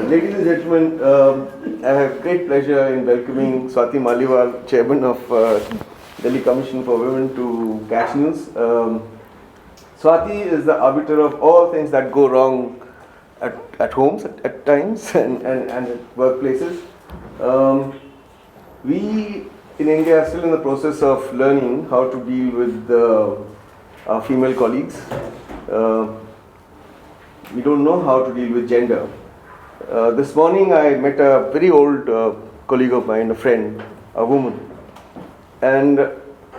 Ladies and gentlemen, I have great pleasure in welcoming Swati Maliwal, Chairman of Delhi Commission for Women, to Catch News. Swati is the arbiter of all things that go wrong at homes at times and at workplaces. We in India are still in the process of learning how to deal with our female colleagues. We don't know how to deal with gender. This morning I met a very old colleague of mine, a friend, a woman. And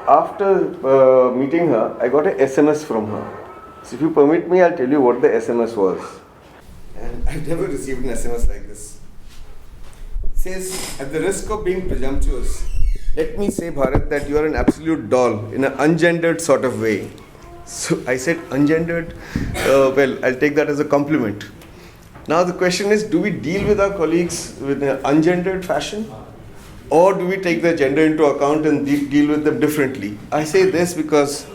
after meeting her, I got an SMS from her. So if you permit me, I'll tell you what the SMS was. And I've never received an SMS like this. It says, at the risk of being presumptuous, let me say, Bharat, that you are an absolute doll in an ungendered sort of way. So I said, ungendered? Well, I'll take that as a compliment. Now the question is, do we deal with our colleagues with an ungendered fashion? Or do we take their gender into account and deal with them differently? I say this because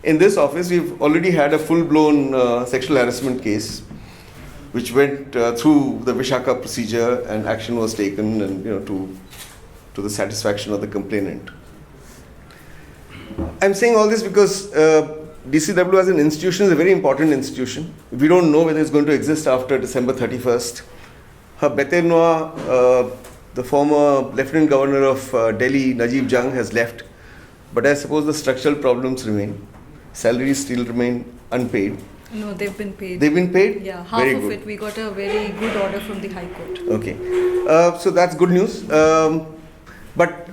in this office we've already had a full-blown sexual harassment case which went through the Vishaka procedure and action was taken and to the satisfaction of the complainant. I'm saying all this because DCW as an institution is a very important institution. We don't know whether it's going to exist after December 31st. Her bete-noir, the former Lieutenant Governor of Delhi, Najeeb Jung, has left. But I suppose the structural problems remain. Salaries still remain unpaid. No, they've been paid. They've been paid? Yeah, half very of good. it. We got a very good order from the High Court. Okay. So that's good news. But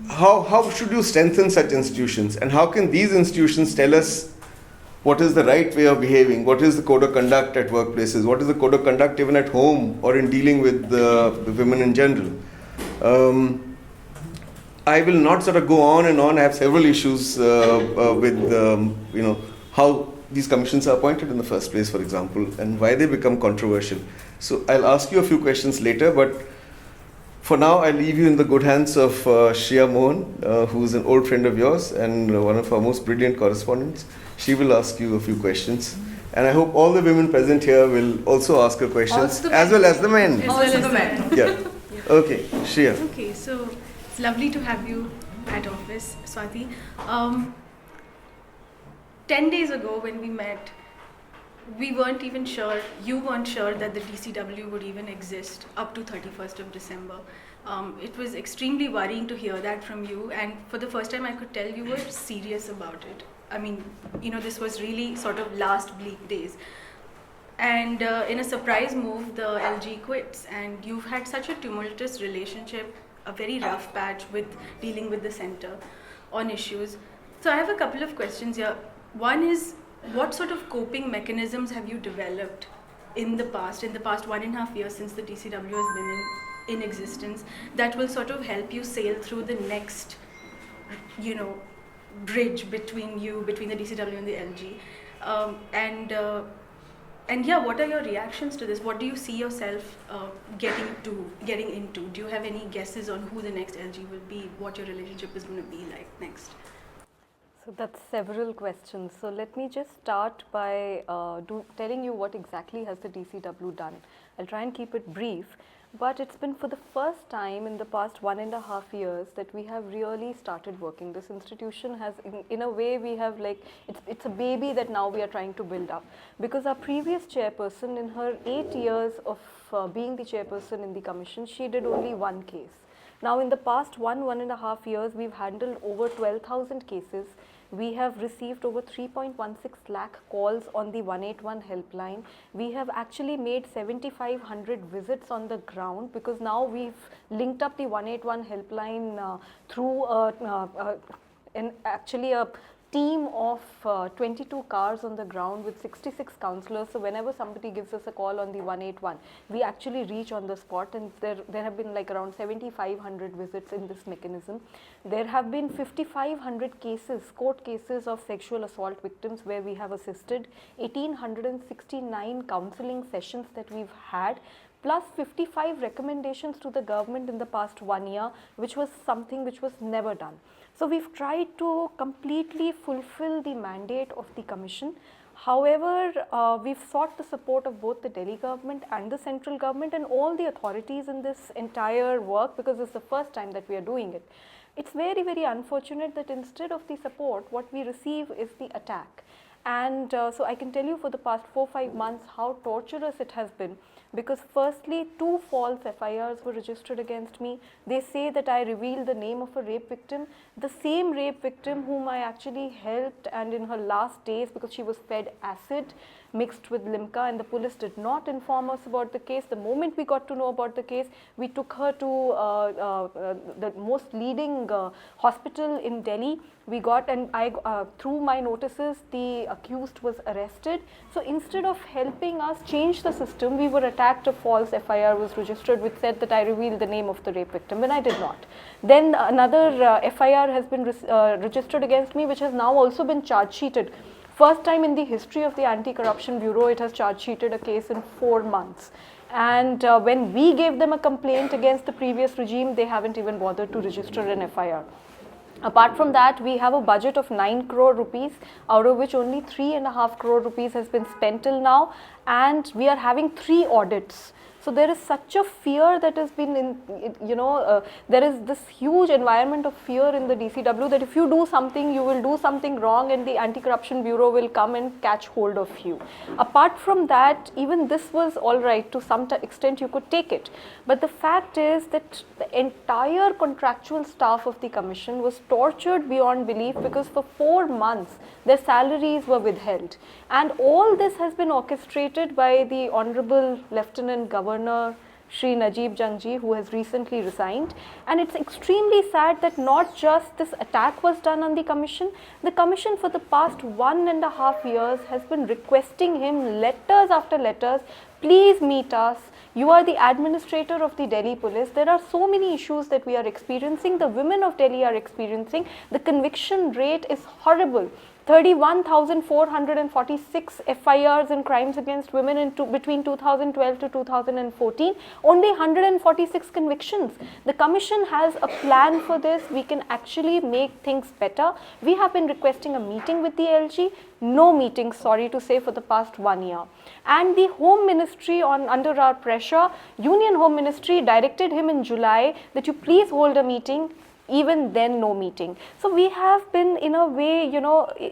how should you strengthen such institutions? And how can these institutions tell us what is the right way of behaving? What is the code of conduct at workplaces? What is the code of conduct even at home or in dealing with women in general? I will not sort of go on and on. I have several issues with how these commissions are appointed in the first place, for example, and why they become controversial. So I'll ask you a few questions later, but for now, I leave you in the good hands of Shreya Mohan, who is an old friend of yours and one of our most brilliant correspondents. She will ask you a few questions. And I hope all the women present here will also ask her questions, as well as the men. As well as the men. Yeah. Okay, Shreya. Okay, so it's lovely to have you at office, Swati. 10 days ago when we met, we weren't even sure, you weren't sure that the DCW would even exist up to 31st of December. It was extremely worrying to hear that from you, and for the first time I could tell you were serious about it. I mean, this was really sort of last bleak days. And in a surprise move, the LG quits, and you've had such a tumultuous relationship, a very rough patch with dealing with the center on issues. So I have a couple of questions here. One is, what sort of coping mechanisms have you developed in the past 1.5 years since the DCW has been in existence, that will sort of help you sail through the next, bridge between the DCW and the LG? And yeah, what are your reactions to this? What do you see yourself getting into? Do you have any guesses on who the next LG will be, what your relationship is going to be like next? So that's several questions. So let me just start by telling you what exactly has the DCW done. I'll try and keep it brief, but it's been for the first time in the past 1.5 years that we have really started working. This institution has, in a way, we have it's a baby that now we are trying to build up. Because our previous chairperson, in her 8 years of being the chairperson in the commission, she did only one case. Now in the past 1.5 years, we've handled over 12,000 cases. We have received over 3.16 lakh calls on the 181 helpline. We have actually made 7,500 visits on the ground, because now we've linked up the 181 helpline through actually a team of 22 cars on the ground with 66 counsellors. So whenever somebody gives us a call on the 181, we actually reach on the spot, and there have been around 7,500 visits in this mechanism. There have been 5,500 cases, court cases of sexual assault victims where we have assisted, 1,869 counselling sessions that we've had, plus 55 recommendations to the government in the past 1 year, which was something which was never done. So we've tried to completely fulfill the mandate of the commission. However, we've sought the support of both the Delhi government and the central government and all the authorities in this entire work, because it's the first time that we are doing it. It's very, very unfortunate that instead of the support, what we receive is the attack. And so I can tell you for the past 4-5 months how torturous it has been, because firstly 2 false FIRs were registered against me. They say that I revealed the name of a rape victim, the same rape victim whom I actually helped, and in her last days, because she was fed acid mixed with Limca, and the police did not inform us about the case. The moment we got to know about the case, we took her to the most leading hospital in Delhi. We got, and through my notices, the accused was arrested. So instead of helping us change the system, we were attacked. A false FIR was registered which said that I revealed the name of the rape victim, when I did not. Then another FIR has been registered against me, which has now also been charge sheeted. First time in the history of the Anti-Corruption Bureau, it has charge sheeted a case in 4 months. And when we gave them a complaint against the previous regime, they haven't even bothered to register an FIR. Apart from that, we have a budget of 9 crore rupees, out of which only 3.5 crore rupees has been spent till now, and we are having 3 audits. So there is such a fear that has been there is this huge environment of fear in the DCW that if you do something, you will do something wrong and the Anti-Corruption Bureau will come and catch hold of you. Apart from that, even this was all right, to some extent you could take it. But the fact is that the entire contractual staff of the commission was tortured beyond belief, because for 4 months their salaries were withheld. And all this has been orchestrated by the Honorable Lieutenant Governor Shri Najeeb Jung, who has recently resigned. And it's extremely sad that not just this attack was done on the commission for the past 1.5 years has been requesting him letters after letters, please meet us. You are the administrator of the Delhi police. There are so many issues that we are experiencing, the women of Delhi are experiencing. The conviction rate is horrible. 31,446 FIRs in crimes against women between 2012 to 2014, only 146 convictions. The commission has a plan for this. We can actually make things better. We have been requesting a meeting with the LG, no meeting, sorry to say, for the past 1 year. And the Home Ministry, under our pressure, Union Home Ministry directed him in July that you please hold a meeting. Even then, no meeting. So we have been, in a way,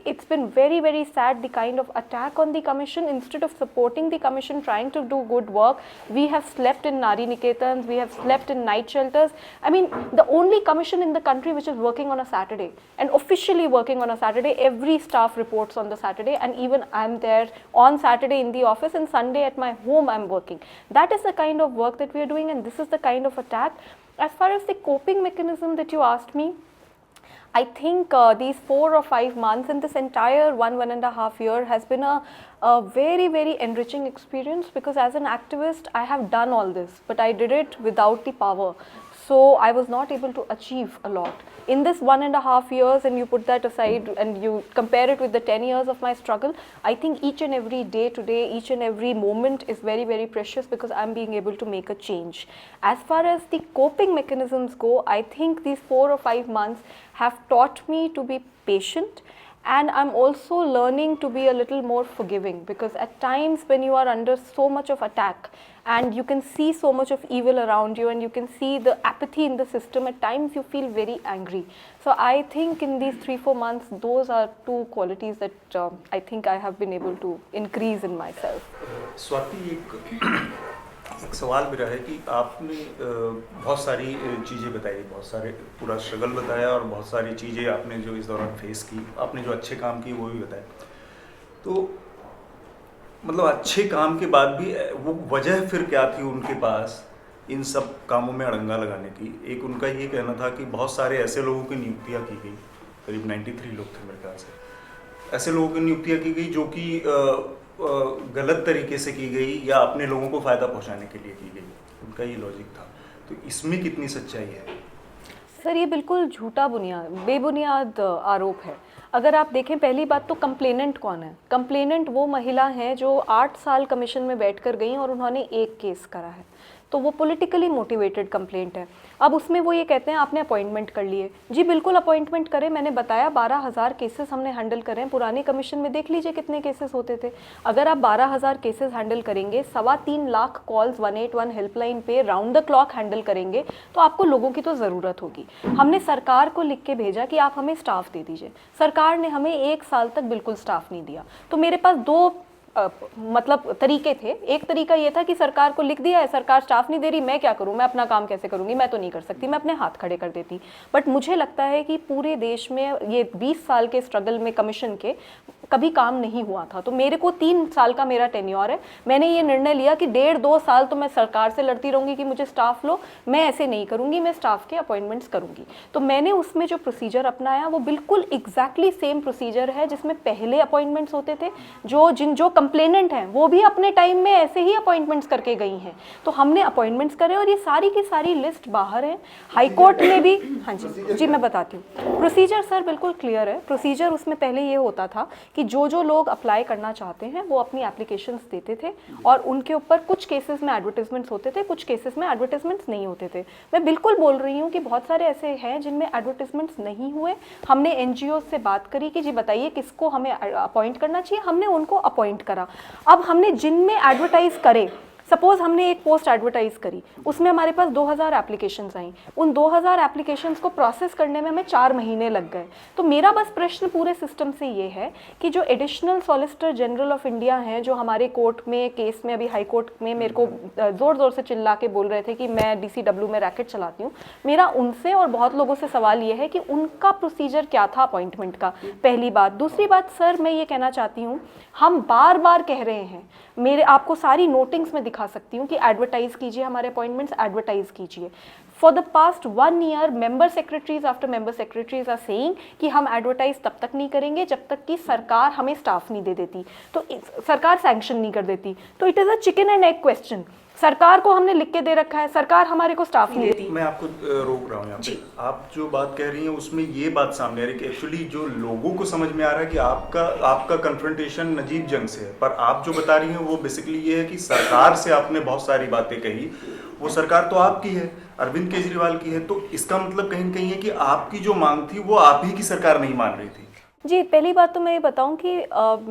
it's been very, very sad, the kind of attack on the commission. Instead of supporting the commission, trying to do good work, we have slept in Nari Niketans, we have slept in night shelters. I mean, the only commission in the country which is working on a Saturday, and officially working on a Saturday. Every staff reports on the Saturday, and even I'm there on Saturday in the office, and Sunday at my home I'm working. That is the kind of work that we are doing, and this is the kind of attack. As far as the coping mechanism that you asked me, I think these 4 or 5 months and this entire 1.5 year has been a very, very enriching experience, because as an activist, I have done all this, but I did it without the power. So I was not able to achieve a lot. In this 1.5 years, and you put that aside and you compare it with the 10 years of my struggle, I think each and every day today, each and every moment is very, very precious, because I'm being able to make a change. As far as the coping mechanisms go, I think these 4 or 5 months have taught me to be patient. And I'm also learning to be a little more forgiving, because at times when you are under so much of attack and you can see so much of evil around you and you can see the apathy in the system, at times you feel very angry. So I think in these 3-4 months, those are 2 qualities that I think I have been able to increase in myself. Swati, एक सवाल मेरा है कि आपने बहुत सारी चीज़ें बताई, बहुत सारे पूरा स्ट्रगल बताया और बहुत सारी चीज़ें आपने जो इस दौरान फेस की, आपने जो अच्छे काम किए वो भी बताए. तो मतलब अच्छे काम के बाद भी वो वजह फिर क्या थी उनके पास इन सब कामों में अड़ंगा लगाने की? एक उनका ये कहना था कि बहुत सारे ऐसे लोगों की नियुक्तियाँ की गई, करीब 93 लोग थे मेरे ख्याल से, ऐसे लोगों की नियुक्तियाँ की गई जो कि गलत तरीके से की गई या अपने लोगों को फ़ायदा पहुंचाने के लिए की गई. उनका ये लॉजिक था. तो इसमें कितनी सच्चाई है? सर, ये बिल्कुल झूठा बेबुनियाद आरोप है. अगर आप देखें, पहली बात तो कंप्लेनेंट कौन है? कंप्लेनेंट वो महिला हैं जो 8 साल कमीशन में बैठकर गई और उन्होंने एक केस करा है. तो वो पॉलिटिकली मोटिवेटेड कंप्लेंट है। अब उसमें वो ये कहते हैं आपने अपॉइंटमेंट कर लिए। जी बिल्कुल अपॉइंटमेंट करें, मैंने बताया 12,000 केसेस हमने हैंडल करें हैं। पुराने कमीशन में देख लीजिए कितने केसेस होते थे। अगर आप 12,000 केसेस हैंडल करेंगे, 3.25 लाख कॉल्स 181 हेल्पलाइन पे राउंड द क्लॉक हैंडल करेंगे, तो आपको लोगों की तो ज़रूरत होगी। हमने सरकार को लिख के भेजा कि आप हमें स्टाफ दे दीजिए। सरकार ने हमें 1 साल तक बिल्कुल स्टाफ नहीं दिया। तो मेरे पास 2 मतलब तरीके थे। एक तरीका ये था कि सरकार को लिख दिया है, सरकार स्टाफ नहीं दे रही, मैं क्या करूं, मैं अपना काम कैसे करूंगी, मैं तो नहीं कर सकती, मैं अपने हाथ खड़े कर देती। बट मुझे लगता है कि पूरे देश में ये 20 साल के स्ट्रगल में कमीशन के कभी काम नहीं हुआ था। तो मेरे को 3 साल का मेरा टेन्योर है, मैंने ये निर्णय लिया कि 1.5-2 साल तो मैं सरकार से लड़ती रहूंगी कि मुझे स्टाफ लो। मैं ऐसे नहीं करूंगी, मैं स्टाफ के अपॉइंटमेंट्स करूंगी। तो मैंने उसमें जो प्रोसीजर अपनाया वो बिल्कुल एग्जैक्टली सेम प्रोसीजर है जिसमें पहले अपॉइंटमेंट्स होते थे। जो कंप्लेनेंट हैं वो भी अपने टाइम में ऐसे ही अपॉइंटमेंट्स करके गई हैं। तो हमने अपॉइंटमेंट्स करे और ये सारी की सारी लिस्ट बाहर है। हाई कोर्ट में भी, हाँ जी मैं बताती हूँ। प्रोसीजर सर बिल्कुल क्लियर है। प्रोसीजर उसमें पहले ये होता था कि जो लोग अप्लाई करना चाहते हैं वो अपनी एप्लीकेशंस देते थे और उनके ऊपर कुछ केसेस में एडवर्टाइजमेंट्स होते थे, कुछ केसेस में एडवर्टाइजमेंट्स नहीं होते थे। मैं बिल्कुल बोल रही हूँ कि बहुत सारे ऐसे हैं जिनमें एडवर्टाइजमेंट्स नहीं हुए। हमने एनजीओ से बात करी कि जी बताइए किसको हमें अपॉइंट करना चाहिए, हमने उनको अपॉइंट करा। अब हमने जिनमें एडवर्टाइज करे, सपोज हमने एक पोस्ट एडवर्टाइज करी, उसमें हमारे पास 2000 एप्लीकेशंस आई। उन 2000 एप्लीकेशंस को प्रोसेस करने में हमें 4 महीने लग गए। तो मेरा बस प्रश्न पूरे सिस्टम से ये है कि जो additional solicitor general of India हैं, जो हमारे कोर्ट में केस में अभी हाई कोर्ट में मेरे को ज़ोर ज़ोर से चिल्ला के बोल रहे थे कि मैं DCW में रैकेट चलाती हूँ, मेरा उनसे और बहुत लोगों से सवाल ये है कि उनका प्रोसीजर क्या था अपॉइंटमेंट का, पहली बात। दूसरी बात सर मैं ये कहना चाहती हूँ, हम बार बार कह रहे हैं, मेरे आपको सारी नोटिंग्स में दिखा सकती हूँ कि एडवर्टाइज कीजिए हमारे अपॉइंटमेंट्स, एडवर्टाइज कीजिए। For the past 1 year member secretaries after member secretaries are saying कि हम एडवर्टाइज तब तक नहीं करेंगे जब तक कि सरकार हमें स्टाफ नहीं दे देती, तो सरकार सैंक्शन नहीं कर देती। तो it is a chicken and egg question. सरकार को हमने लिख के दे रखा है, सरकार हमारे को स्टाफ नहीं देती। मैं आपको रोक रहा हूँ यहाँ पे। आप जो बात कह रही हैं उसमें ये बात सामने आ रही है कि एक्चुअली जो लोगों को समझ में आ रहा है कि आपका कन्फ्रंटेशन नजीब जंग से है, पर आप जो बता रही हैं वो बेसिकली ये है कि सरकार से आपने बहुत सारी बातें कही, वो सरकार तो आपकी है, अरविंद केजरीवाल की है। तो इसका मतलब कहीं न कहीं है कि आपकी जो मांग थी वो आप ही की सरकार नहीं मान रही थी। जी पहली बात तो मैं ये बताऊं कि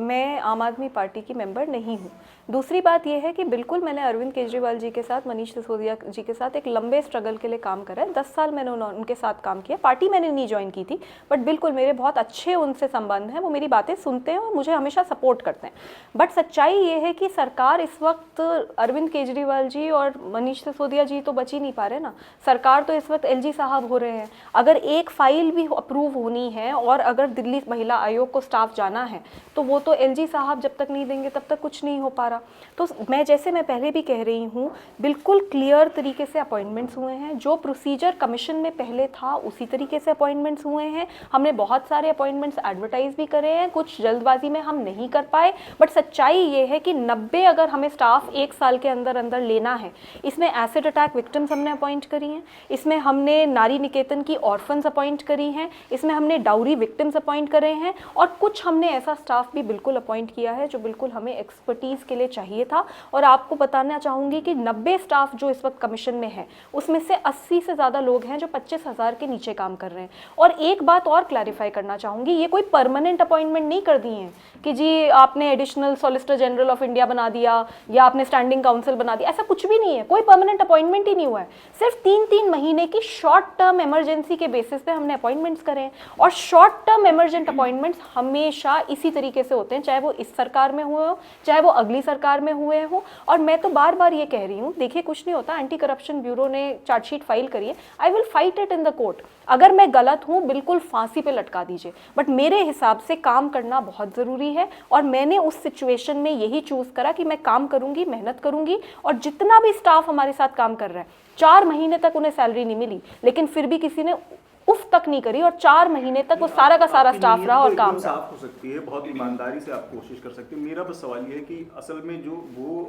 मैं आम आदमी पार्टी की मेंबर नहीं हूँ। दूसरी बात यह है कि बिल्कुल मैंने अरविंद केजरीवाल जी के साथ, मनीष सिसोदिया जी के साथ एक लंबे स्ट्रगल के लिए काम करा है। 10 साल मैंने उनके साथ काम किया। पार्टी मैंने नहीं ज्वाइन की थी, बट बिल्कुल मेरे बहुत अच्छे उनसे संबंध हैं। वो मेरी बातें सुनते हैं और मुझे हमेशा सपोर्ट करते हैं। बट सच्चाई ये है कि सरकार इस वक्त अरविंद केजरीवाल जी और मनीष सिसोदिया जी तो बच ही नहीं पा रहे ना। सरकार तो इस वक्त LG साहब हो रहे हैं। अगर एक फाइल भी अप्रूव होनी है और अगर दिल्ली महिला आयोग को स्टाफ जाना है तो वो तो LG साहब जब तक नहीं देंगे तब तक कुछ नहीं हो पा रहा। तो मैं पहले भी कह रही हूँ, बिल्कुल क्लियर तरीके से अपॉइंटमेंट्स हुए हैं। जो प्रोसीजर कमीशन में पहले था उसी तरीके से अपॉइंटमेंट्स हुए हैं। हमने बहुत सारे अपॉइंटमेंट्स एडवर्टाइज भी करे हैं, कुछ जल्दबाजी में हम नहीं कर पाए। बट सच्चाई ये है कि 90 अगर हमें स्टाफ 1 साल के अंदर अंदर लेना है, इसमें एसिड अटैक विक्टिम्स हमने अपॉइंट करी हैं, इसमें हमने नारी निकेतन की ऑर्फन्स अपॉइंट करी हैं, इसमें हमने डाउरी विक्टिम्स अपॉइंट करे हैं, और कुछ हमने ऐसा स्टाफ भी बिल्कुल अपॉइंट किया है जो बिल्कुल हमें एक्सपर्टीज़ के लिए चाहिए था। और आपको बताना चाहूँगी कि 90 स्टाफ जो इस वक्त कमीशन में है उसमें से 80 से ज़्यादा लोग हैं जो 25,000 के नीचे काम कर रहे हैं। और एक बात और क्लैरिफाई करना चाहूँगी, ये कोई परमानेंट अपॉइंटमेंट नहीं कर दी हैं कि जी आपने additional solicitor general of India बना दिया या आपने स्टैंडिंग काउंसिल बना दिया, ऐसा कुछ भी नहीं है। कोई परमानेंट अपॉइंटमेंट ही नहीं हुआ है। सिर्फ 3-3 महीने की शॉर्ट टर्म इमरजेंसी के बेसिस पे हमने अपॉइंटमेंट्स करे हैं। और शॉर्ट टर्म इमरजेंट अपॉइंटमेंट्स हमेशा इसी तरीके से होते हैं, चाहे वो इस सरकार में हुए हो, चाहे वो अगली सरकार में हुए हो। और मैं तो बार बार ये कह रही हूँ, देखिए कुछ नहीं होता, एंटी करप्शन ब्यूरो ने चार्जशीट फाइल करी है, I will fight it in the court. अगर मैं गलत हूँ बिल्कुल फांसी पे लटका दीजिए, बट मेरे हिसाब से काम करना बहुत ज़रूरी है। और मैंने उस सिचुएशन में यही चूज़ करा कि मैं काम करूँगी, मेहनत करूँगी। और जितना भी स्टाफ हमारे साथ काम कर रहा है, 4 महीने तक उन्हें सैलरी नहीं मिली, लेकिन फिर भी किसी ने उफ तक नहीं करी, और 4 महीने तक वो सारा का सारा स्टाफ रहा और काम रहा। साफ हो सकती है, बहुत ईमानदारी से आप कोशिश कर सकते हैं। मेरा बस सवाल ये है कि असल में जो वो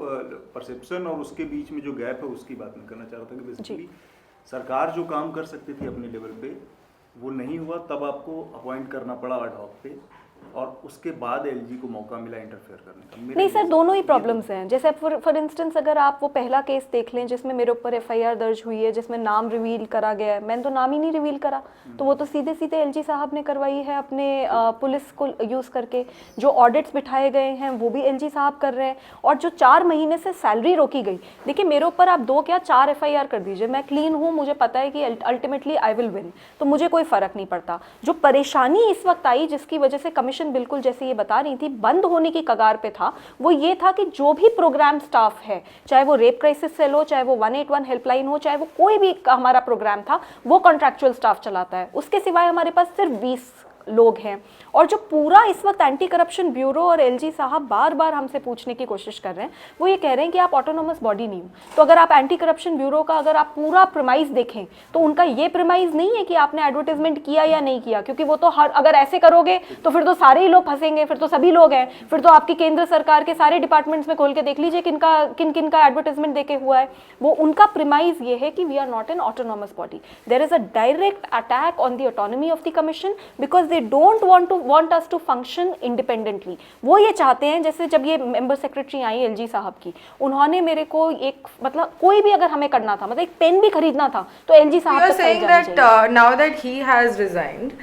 परसेप्शन और उसके बीच में जो गैप है उसकी बात मैं करना चाह रहा था कि बेसिकली सरकार जो काम कर सकती थी अपने लेवल पे वो नहीं हुआ, तब आपको अपॉइंट करना पड़ा एड हॉक पे। और उसके बाद एलजी को मौका मिला इंटरफेयर करने का। नहीं सर, दोनों ही प्रॉब्लम्स हैं। जैसे फॉर इंस्टेंस अगर आप वो पहला केस देख लें जिसमें मेरे ऊपर एफआईआर दर्ज हुई है, जिसमें नाम रिवील करा गया है, मैंने तो नाम ही नहीं रिवील करा, तो वो तो सीधे सीधे एलजी साहब ने करवाई है अपने पुलिस को यूज़ करके। जो ऑडिट्स बिठाए गए हैं वो भी एलजी साहब कर रहे हैं, और जो 4 महीने से सैलरी रोकी गई, देखिए मेरे ऊपर आप 2 क्या 4 एफआईआर कर दीजिए, मैं क्लीन हूँ, मुझे पता है कि अल्टीमेटली आई विल विन, तो मुझे कोई फ़र्क नहीं पड़ता। जो परेशानी इस वक्त आई जिसकी वजह से कमीशन बिल्कुल जैसे ये बता रही थी बंद होने की कगार पे था, वो ये था कि जो भी प्रोग्राम स्टाफ है, चाहे वो रेप क्राइसिस सेल हो, चाहे वो 181 हेल्पलाइन हो, चाहे वो कोई भी हमारा प्रोग्राम था, वो कॉन्ट्रैक्चुअल स्टाफ चलाता है। उसके सिवाय हमारे पास सिर्फ 20 लोग हैं। और जो पूरा इस वक्त एंटी करप्शन ब्यूरो और एलजी साहब बार बार हमसे पूछने की कोशिश कर रहे हैं, वो ये कह रहे हैं कि आप ऑटोनोमस बॉडी नहीं हो। तो अगर आप एंटी करप्शन ब्यूरो का अगर आप पूरा प्रेमाइज देखें तो उनका ये प्रेमाइज नहीं है कि आपने एडवर्टाइजमेंट किया या नहीं किया, क्योंकि वो तो अगर ऐसे करोगे तो फिर तो सारे ही लोग फंसेंगे, फिर तो सभी लोग हैं, फिर तो आपकी केंद्र सरकार के सारे डिपार्टमेंट्स में खोल के देख लीजिए किन किन का एडवर्टाइजमेंट देके हुआ है। वो उनका प्रेमाइज ये है कि we are not an autonomous body, there is a direct attack on the autonomy of the commission because they don't want us to function independently। वो ये चाहते हैं, जैसे जब ये मेंबर सेक्रेटरी आई एलजी साहब की, उन्होंने मेरे को एक मतलब कोई भी अगर हमें करना था, मतलब एक पेन भी खरीदना था तो एलजी साहब You are तक saying जानी that चाहिए। now that he has resigned,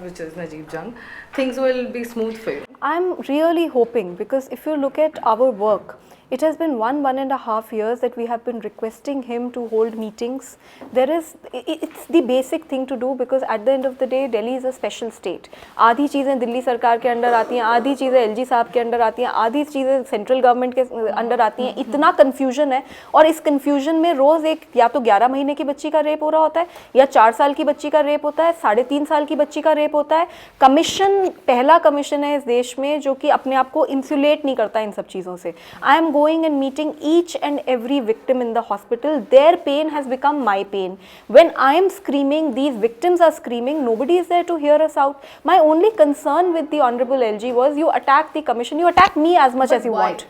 which is Najeeb Jung, things will be smooth for you. I'm really hoping, because if you look at our work, it has been 1.5 years that we have been requesting him to hold meetings. It's the basic thing to do, because at the end of the day Delhi is a special state। आधी चीज़ें दिल्ली सरकार के under आती हैं, आधी चीज़ें LG साहब के अंडर आती हैं, आधी चीज़ें सेंट्रल गवर्नमेंट के अंडर आती हैं। इतना कन्फ्यूजन है, और इस कन्फ्यूजन में रोज़ एक या तो 11 महीने की बच्ची का रेप हो रहा होता है, या 4 साल की बच्ची का रेप होता है, 3.5 साल की बच्ची का रेप होता है। कमीशन पहला कमीशन है इस देश में जो कि अपने आप को इंसुलेट नहीं करता इन सब चीज़ों से। I am going and meeting each and every victim in the hospital. Their pain has become my pain. When I am screaming, these victims are screaming. Nobody is there to hear us out. My only concern with the Honorable LG was you attack the commission, you attack me as much as you want.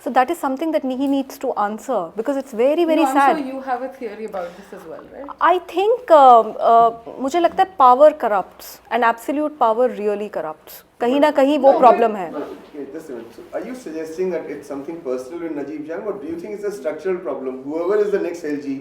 So that is something that he needs to answer, because it's very very I'm sad. sure you have a theory about this as well, right? I think मुझे लगता है power corrupts and absolute power really corrupts. कहीं ना कहीं वो problem है। Okay, just a minute. So are you suggesting that it's something personal with Najeeb Jung, or do you think it's a structural problem? Whoever is the next LG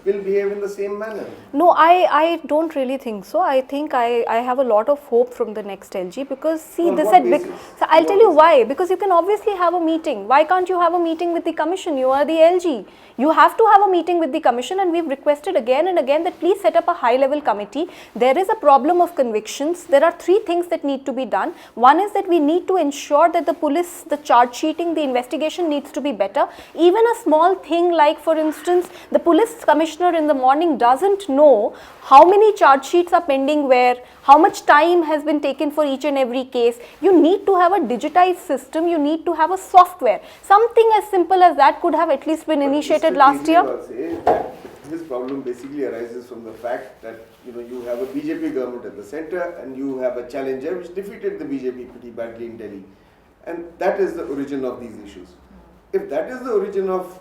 will behave in the same manner? No, I don't really think so. I think I have a lot of hope from the next LG, because see, On this what had basis? so I'll tell you why. Because you can obviously have a meeting. Why can't you have a meeting with the commission? You are the LG. You have to have a meeting with the commission, and we've requested again and again that please set up a high level committee. There is a problem of convictions. There are 3 things that need to be done. One is that we need to ensure that the police, the charge sheeting, the investigation needs to be better. Even a small thing like, for instance, the police commissioner in the morning doesn't know how many charge sheets are pending where, how much time has been taken for each and every case. You need to have a digitized system, you need to have a software. Something as simple as that could have at least been initiated last year. Mr. Kejriwal says that his problem basically arises from the fact that you have a BJP government at the center and you have a challenger which defeated the BJP pretty badly in Delhi, and that is the origin of these issues. If that is the origin of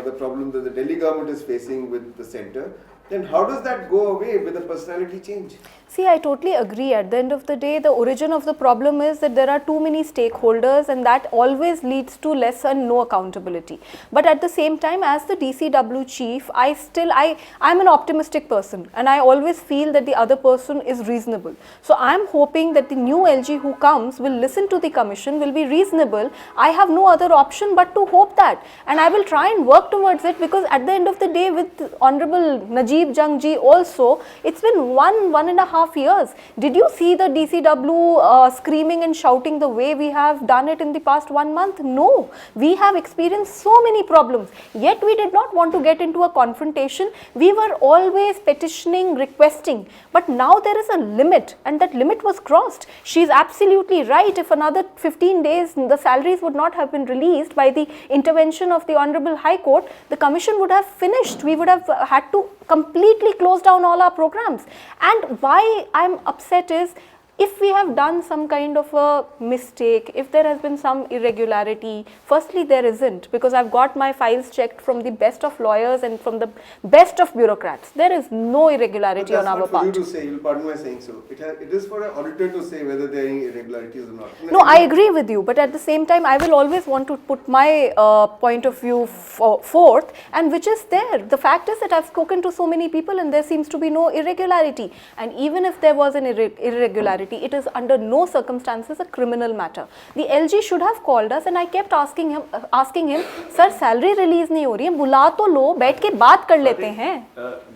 the problem that the Delhi government is facing with the center, then how does that go away with a personality change? See, I totally agree. At the end of the day, the origin of the problem is that there are too many stakeholders, and that always leads to less and no accountability. But at the same time, as the DCW chief, I'm an optimistic person, and I always feel that the other person is reasonable. So I'm hoping that the new LG who comes will listen to the commission, will be reasonable. I have no other option but to hope that, and I will try and work towards it, because at the end of the day, with Honorable Najeeb Jung ji also, it's been 1.5 years. Did you see the DCW screaming and shouting the way we have done it in the past 1 month? No. We have experienced so many problems, yet we did not want to get into a confrontation. We were always petitioning, requesting, but now there is a limit, and that limit was crossed. She is absolutely right. If another 15 days the salaries would not have been released by the intervention of the Honorable High Court, the commission would have finished. We would have had to completely close down all our programs. And why I'm upset is If we have done some kind of a mistake, if there has been some irregularity, firstly there isn't, because I've got my files checked from the best of lawyers and from the best of bureaucrats. There is no irregularity on our That's not for you part. to say, you'll pardon my saying so. It is for an auditor to say whether there are any irregularities or not. No, I agree with you, but at the same time, I will always want to put my point of view forth, and which is there. The fact is that I've spoken to so many people and there seems to be no irregularity. And even if there was an irregularity, it is under no circumstances a criminal matter. The LG should have called us, and I kept asking him, sir, salary release नहीं हो रही है, बुला तो लो, बैठ के बात कर लेते हैं.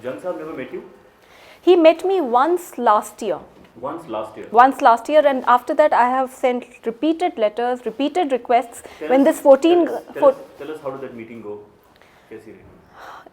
Jung sahab never met you? He met me once last year. Once last year, and after that I have sent repeated letters, repeated requests. When this 14... Tell us how did that meeting go? कैसी रही?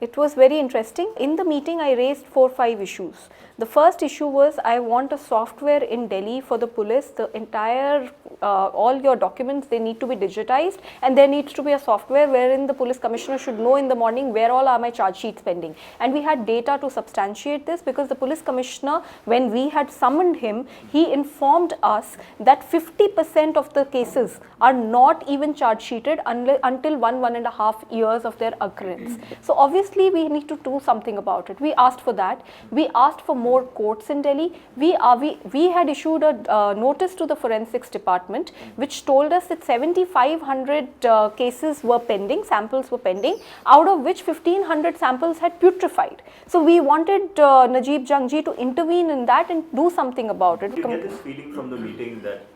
It was very interesting. In the meeting, I raised 4-5 issues. The first issue was I want a software in Delhi for the police. The entire, all your documents, they need to be digitized, and there needs to be a software wherein the police commissioner should know in the morning where all are my charge sheets pending. And we had data to substantiate this, because the police commissioner, when we had summoned him, he informed us that 50% of the cases are not even charge sheeted until 1.5 years of their occurrence. So obviously we need to do something about it. We asked for that. We asked for more courts in Delhi. We had issued a notice to the forensics department, which told us that 7,500 cases were pending, samples were pending, out of which 1,500 samples had putrefied. So we wanted Najeeb Jung ji to intervene in that and do something about it. Did you get this feeling from the meeting that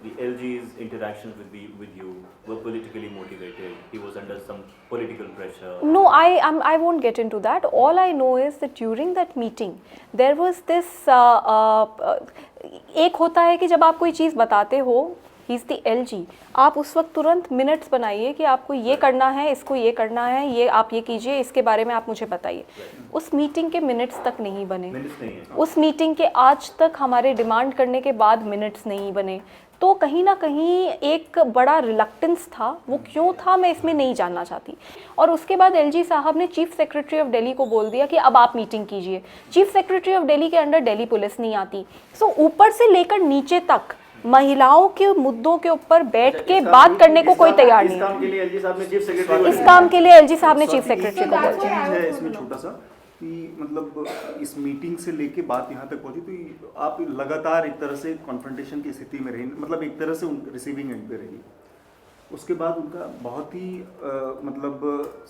the LG's interactions with you were politically motivated? He was under some political pressure? No, I won't get into that. All I know is that during that meeting, there was this, एक होता है कि जब आप कोई चीज़ बताते हो, he's the LG, आप उस वक्त तुरंत मिनट्स बनाइए कि आपको ये करना है, इसको ये करना है, ये आप ये कीजिए, इसके बारे में आप मुझे बताइए. उस मीटिंग के मिनट्स तक नहीं बने. उस मीटिंग के आज तक हमारे डिमांड करने के बाद मिनट्स नहीं बने. तो कहीं ना कहीं एक बड़ा रिलक्टेंस था. वो क्यों था मैं इसमें नहीं जानना चाहती. और उसके बाद एलजी साहब ने चीफ सेक्रेटरी ऑफ दिल्ली को बोल दिया कि अब आप मीटिंग कीजिए. चीफ सेक्रेटरी ऑफ दिल्ली के अंडर दिल्ली पुलिस नहीं आती. सो ऊपर से लेकर नीचे तक महिलाओं के मुद्दों के ऊपर बैठ के बात करने को कोई तैयार नहीं. इस काम के लिए एलजी साहब ने चीफ सेक्रेटरी इस काम के लिए एलजी साहब ने चीफ सेक्रेटरी को बोल दिया. है इसमें छोटा सा कि मतलब इस मीटिंग से लेके बात यहाँ तक पहुँची, तो आप लगातार एक तरह से कॉन्फ्रंटेशन की स्थिति में रही, मतलब एक तरह से रिसीविंग एंड पे रही. उसके बाद उनका बहुत ही मतलब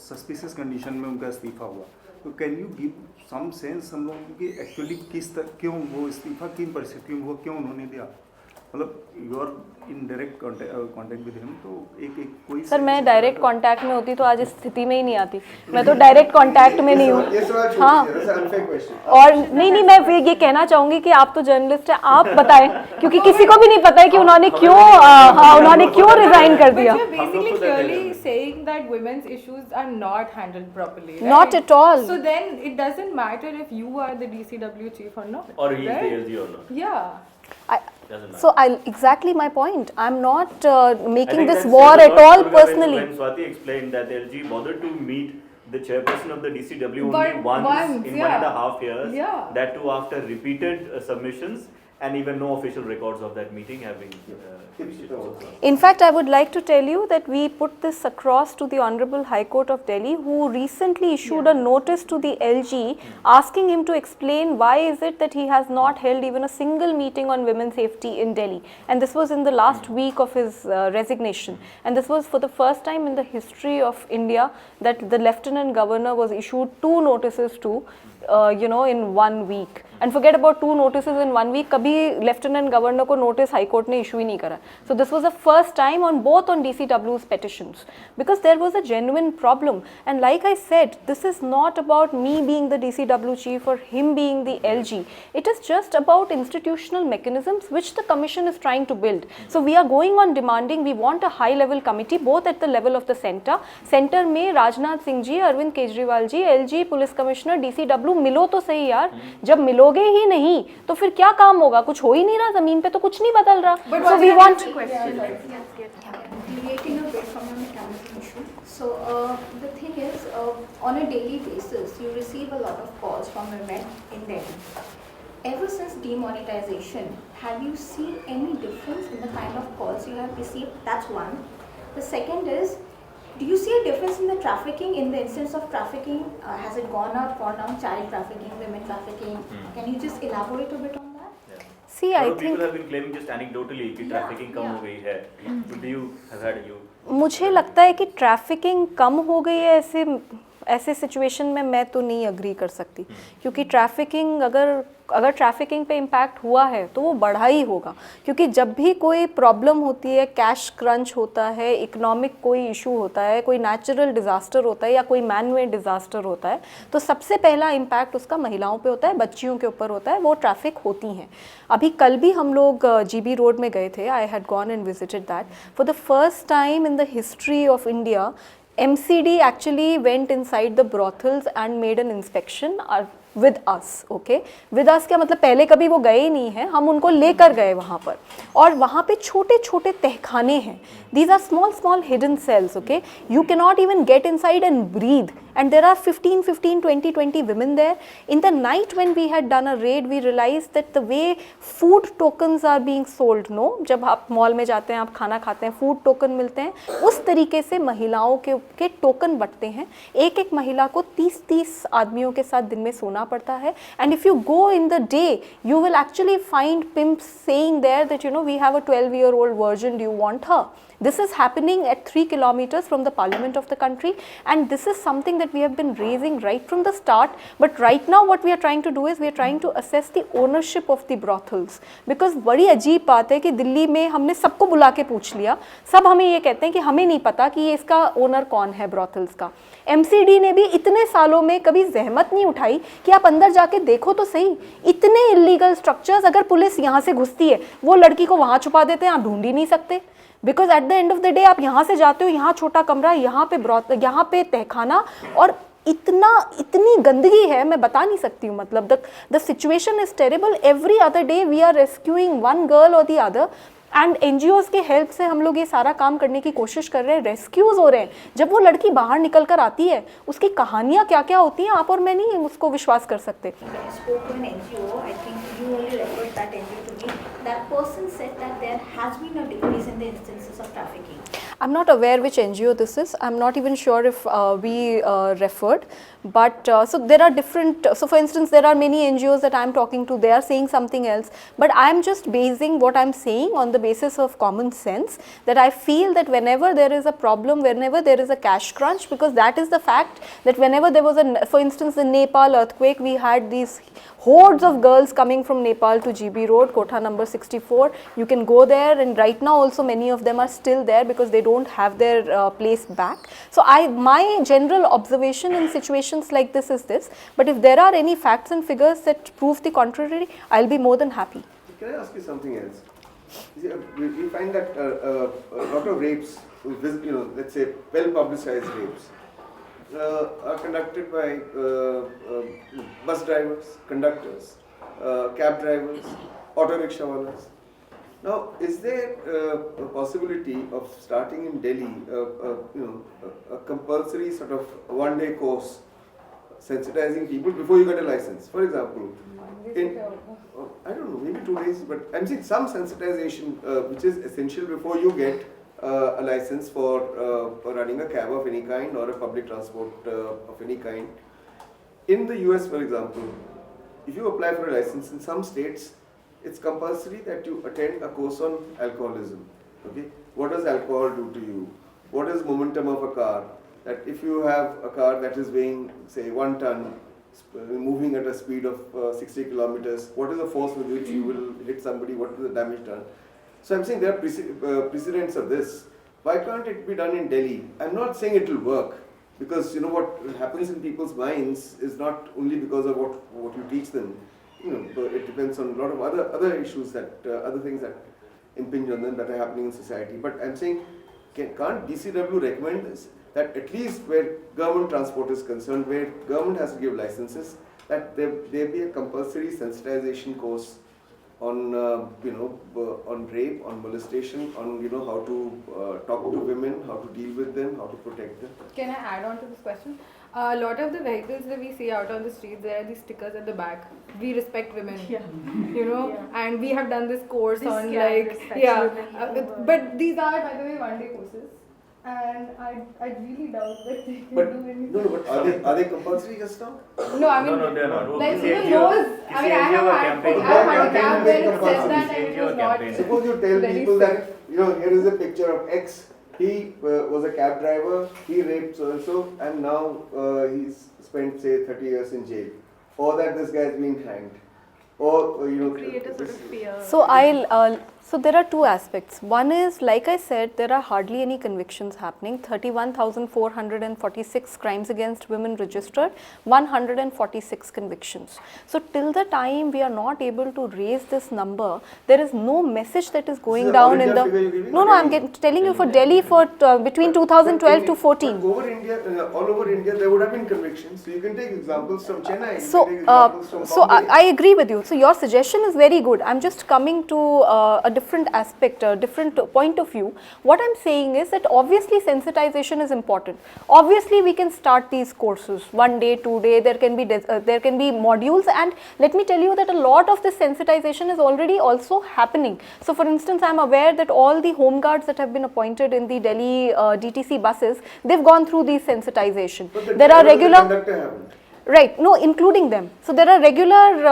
सस्पिशियस कंडीशन में उनका इस्तीफा हुआ. तो can you give some sense हम लोगों की एक्चुअली क्यों वो इस्तीफा, किन परिस्थितियों में हुआ, क्यों उन्होंने दिया? मतलब you are in direct contact with him, तो एक कोई सर मैं डायरेक्ट कांटेक्ट में होती तो आज इस स्थिति में ही नहीं आती. मैं तो डायरेक्ट कांटेक्ट में नहीं हूँ. हाँ, और नहीं मैं ये कहना चाहूँगी कि आप तो जर्नलिस्ट हैं, आप बताएं, क्योंकि किसी को भी नहीं पता है कि उन्होंने क्यों रिजाइन कर दिया. Basically clearly saying that women's issues are not handled properly. Right? Not at all. So then it doesn't matter if you are the DCW chief or not. Or he is right? the LG or not? Yeah. So exactly my point. I'm not making this that war says a at lot, all Durga, personally. When Swati explained that LG bothered to meet the chairperson of the DCW But only once in yeah. 1.5 years, Yeah. that too after repeated submissions, and even no official records of that meeting have been In fact, I would like to tell you that we put this across to the Honorable High Court of Delhi, who recently issued a notice to the LG asking him to explain why is it that he has not held even a single meeting on women's safety in Delhi. And this was in the last week of his resignation. And this was for the first time in the history of India that the Lieutenant Governor was issued 2 notices to, in 1 week. And forget about 2 notices in 1 week, kabhi Lieutenant Governor ko notice High Court ne issue hi nahi kara. So this was the first time on both on DCW's petitions, because there was a genuine problem. And like I said, this is not about me being the DCW chief or him being the LG. It is just about institutional mechanisms which the commission is trying to build. So we are going on demanding, we want a high level committee both at the level of the center. Center में Rajnath Singh ji, Arvind Kejriwal ji, LG, police commissioner, DCW मिलो तो सही यार. जब मिलोगे ही नहीं तो फिर क्या काम होगा? कुछ हो ही नहीं रहा जमीन पे, तो कुछ नहीं बदल रहा. So we want deviating a bit from the mechanism issue. So the thing is, on a daily basis, you receive a lot of calls from women in Delhi. ever since demonetization, have you seen any difference in the kind of calls you have received? That's one. The second is, do you see a difference in the trafficking, in the instance of trafficking? Has it gone up, gone down, child trafficking, women trafficking? Can you just elaborate a bit on that? Yeah. See, A lot I of people think have been claiming just anecdotally कि trafficking कम हो गई है. But do you have had you? मुझे लगता है कि trafficking कम हो गई है ऐसे सिचुएशन में मैं तो नहीं अग्री कर सकती, क्योंकि ट्रैफिकिंग अगर ट्रैफिकिंग पे इम्पैक्ट हुआ है तो वो बढ़ा ही होगा, क्योंकि जब भी कोई प्रॉब्लम होती है, कैश क्रंच होता है, इकोनॉमिक कोई इशू होता है, कोई नेचुरल डिज़ास्टर होता है या कोई मैन मेड डिज़ास्टर होता है, तो सबसे पहला इम्पैक्ट उसका महिलाओं पे होता है, बच्चियों के ऊपर होता है, वो ट्रैफिक होती हैं. अभी कल भी हम लोग GB रोड में गए थे. I had gone and visited that. For the first time in the history of India, MCD actually went inside the brothels and made an inspection with us. Okay, with us क्या मतलब, पहले कभी वो गए ही नहीं हैं, हम उनको लेकर गए वहाँ पर, और वहाँ पे छोटे छोटे तहखाने हैं. These are small hidden cells. Okay, you cannot even get inside and breathe, and there are 15, 20 women there. In the night when we had done a raid, we realized that the way food tokens are being sold, no, जब आप mall में जाते हैं, आप खाना खाते हैं, food token मिलते हैं, उस तरीके से महिलाओं के टोकन बंटते हैं. एक एक महिला को 30 आदमियों के साथ दिन में सोना पड़ता है. And if you go in the day, you will actually find pimps saying there that, you know, we have a 12-year-old virgin, do you want her? This is happening at 3 kilometers from the parliament of the country, and this is something that we have been raising right from the start. But right now what we are trying to do is we are trying to assess the ownership of the brothels, because बड़ी अजीब बात है कि दिल्ली में हमने सबको बुला के पूछ लिया, सब हमें ये कहते हैं कि हमें नहीं पता कि ये इसका ओनर कौन है ब्रॉथल्स का. MCD ने भी इतने सालों में कभी जहमत नहीं उठाई कि आप अंदर जाके देखो तो सही. इतने इलीगल स्ट्रक्चर्स, अगर पुलिस यहाँ से घुसती है, वो लड़की को वहाँ छुपा देते हैं, आप ढूंढ ही नहीं सकते. Because at the end of the day आप यहाँ से जाते हो, यहाँ छोटा कमरा, यहाँ पे तहखाना, और इतनी गंदगी है, मैं बता नहीं सकती हूँ. मतलब the situation is terrible. Every other day we are rescuing one girl और द अदर, एंड NGOs के हेल्प से हम लोग ये सारा काम करने की कोशिश कर रहे हैं. रेस्क्यूज हो रहे हैं. जब वो लड़की बाहर निकल कर आती है, उसकी कहानियाँ क्या क्या होती हैं, आप और मैं नहीं उसको विश्वास कर सकते. That person said that there has been a decrease in the instances of trafficking. I'm not aware which NGO this is. I'm not even sure if we referred. But so there are different, so for instance, there are many NGOs that I'm talking to, they are saying something else. But I'm just basing what I'm saying on the basis of common sense, that I feel that whenever there is a problem, whenever there is a cash crunch, because that is the fact that whenever there was for instance, the Nepal earthquake, we had these hordes of girls coming from Nepal to GB Road, Kotha number 64. You can go there, and right now also many of them are still there because they don't have their place back. So my general observation in situations like this is this, but if there are any facts and figures that prove the contrary, I'll be more than happy. Can I ask you something else? You see, we find that a lot of rapes, let's say well publicized rapes, are conducted by bus drivers, conductors, cab drivers, auto rickshaw owners. Now, is there a possibility of starting in Delhi, a compulsory sort of one-day course, sensitizing people before you get a license? For example, I don't know, maybe 2 days, but I'm saying some sensitization which is essential before you get a license for running a cab of any kind or a public transport of any kind. In the US, for example, if you apply for a license in some states, it's compulsory that you attend a course on alcoholism. Okay, what does alcohol do to you? What is momentum of a car? That if you have a car that is weighing, say, 1 ton, moving at a speed of 60 kilometers, what is the force with which you will hit somebody? What is the damage done? So I'm saying there are precedents of this. Why can't it be done in Delhi? I'm not saying it will work, because what happens in people's minds is not only because of what you teach them. It depends on a lot of other issues, that other things that impinge on them that are happening in society. But I'm saying, can't DCW recommend this? That at least where government transport is concerned, where government has to give licenses, that there be a compulsory sensitization course on on rape, on molestation, on how to talk to women, how to deal with them, how to protect them. Can I add on to this question? A lot of the vehicles that we see out on the streets, there are these stickers at the back. We respect women, you know, and we have done this course This on club like, respects yeah. women. But these are, by the way, one-day courses, and I really doubt that they can But do anything. no, but are they compulsory just now? No, I mean, No, they are not. like Kisi even NGO those. I mean, I NGO have had campaign. a Campaign camp is where it said compulsory. that and it was not. Campaign. Suppose you tell Very people safe. that, here is a picture of X. He was a cab driver, he raped so and now he's spent say 30 years in jail. Or that this guy has been hanged. Or, Create a sort of fear. So so there are two aspects. One is, like I said, there are hardly any convictions happening. 31,446 crimes against women registered, 146 convictions. So till the time we are not able to raise this number, there is no message that is going This is down all in India the. figure you're giving? No, I'm telling you for Delhi for between 2012 to 14. But over India, all over India, there would have been convictions. So you can take examples from Chennai. You So, can take examples from so Bombay. I agree with you. So your suggestion is very good. I'm just coming to a different aspect, a different point of view. What I'm saying is that obviously sensitization is important. Obviously we can start these courses 1 day, 2 day. There can be modules, and let me tell you that a lot of this sensitization is already also happening. So for instance, I'm aware that all the home guards that have been appointed in the Delhi DTC buses, they've gone through these sensitization. But the There are driver and the regular. conductor haven't. Right, no, including them. So there are regular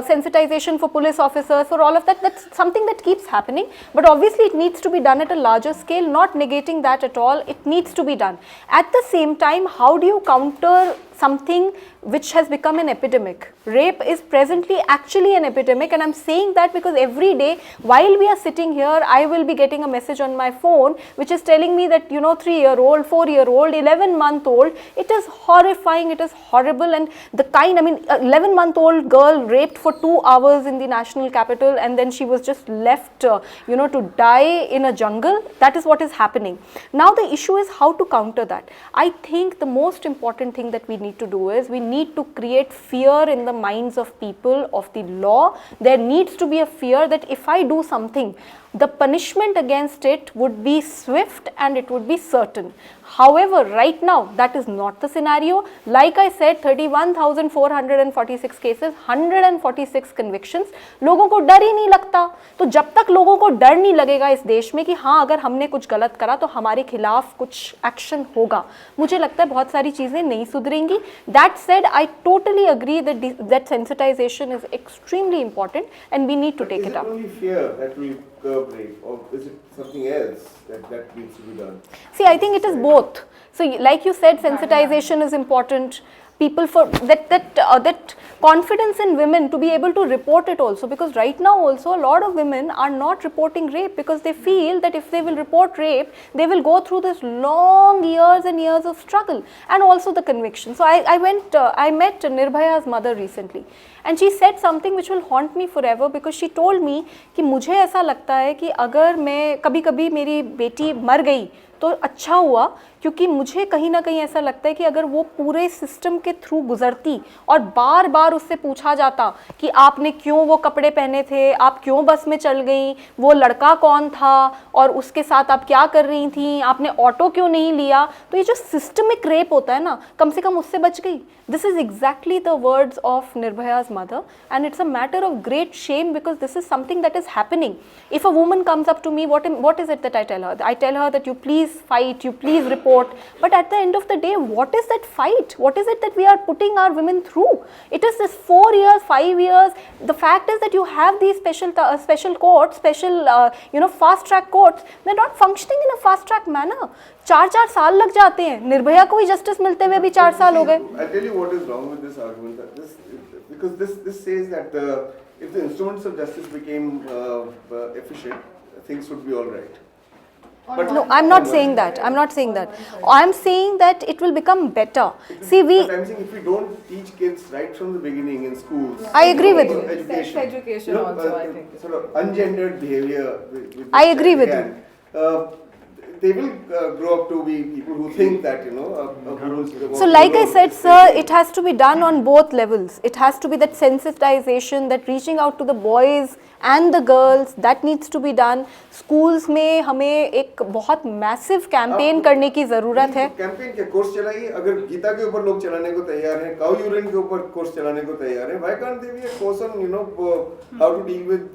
sensitization for police officers, for all of that. That's something that keeps happening. But obviously it needs to be done at a larger scale, not negating that at all. It needs to be done. At the same time, how do you counter something which has become an epidemic? Rape is presently actually an epidemic, and I'm saying that because every day while we are sitting here, I will be getting a message on my phone which is telling me that 3-year-old, 4-year-old, 11-month-old, it is horrifying, it is horrible. And the kind, 11-month-old girl raped for 2 hours in the national capital, and then she was just left to die in a jungle. That is what is happening. Now the issue is how to counter that. I think the most important thing that we need to do is we need to create fear in the minds of people of the law. There needs to be a fear that if I do something, the punishment against it would be swift and it would be certain. However, right now that is not the scenario. Like I said, 31,446 cases, 146 convictions. लोगों को डर ही नहीं लगता. तो जब तक लोगों को डर नहीं लगेगा इस देश में कि हाँ अगर हमने कुछ गलत करा तो हमारे खिलाफ कुछ एक्शन होगा, मुझे लगता है बहुत सारी चीजें नहीं सुधरेंगी. That said, I totally agree that sensitization is extremely important and we need to take it up. Is it only fear that will curb rape, or is it something else that needs to be done? See, I think it is both. So, like you said, sensitization is important. People for that confidence in women to be able to report it also, because right now also a lot of women are not reporting rape because they feel that if they will report rape, they will go through this long years and years of struggle and also the conviction. So I met Nirbhaya's mother recently, and she said something which will haunt me forever, because she told me कि मुझे ऐसा लगता है कि अगर मैं कभी-कभी मेरी बेटी मर गई तो अच्छा हुआ, क्योंकि मुझे कहीं ना कहीं ऐसा लगता है कि अगर वो पूरे सिस्टम के थ्रू गुजरती और बार बार उससे पूछा जाता कि आपने क्यों वो कपड़े पहने थे, आप क्यों बस में चल गई, वो लड़का कौन था और उसके साथ आप क्या कर रही थी, आपने ऑटो क्यों नहीं लिया, तो ये जो सिस्टमिक रेप होता है ना, कम से कम उससे बच गई. This is exactly the words of Nirbhaya's mother, and it's a matter of great shame because this is something that is happening. If a woman comes up to me, what is it that I tell her? I tell her that you please fight, you please report, but at the end of the day, what is that fight? What is it that we are putting our women through? It is this 4 years, 5 years. The fact is that you have these special courts, fast track courts. They're not functioning in a fast track manner. 4 साल लग जाते हैं. निर्भया को ही justice मिलते हुए भी 4 साल हो गए. I'll tell you what is wrong with this argument. Because this says that if the instruments of justice became efficient, things would be all right. But no, I'm not saying that. I'm not saying that. I'm saying that it will become better. See, But I'm saying if we don't teach kids right from the beginning in schools. I agree with you. Education. Sex education also, I think. Sort of ungendered behavior. I agree with you. they will grow up to be people who think that, a woman's So like I said, sir, it has to be done on both levels. It has to be that sensitization, that reaching out to the boys and the girls, that needs to be done. Schools में हमें एक बहुत massive campaign करने की ज़रूरत है. Campaign के course चलाइए. अगर गीता के ऊपर लोग चलाने को तैयार हैं, काउ यूरिन के ऊपर कोर्स चलाने को तैयार हैं, why can't they be a course on how to deal with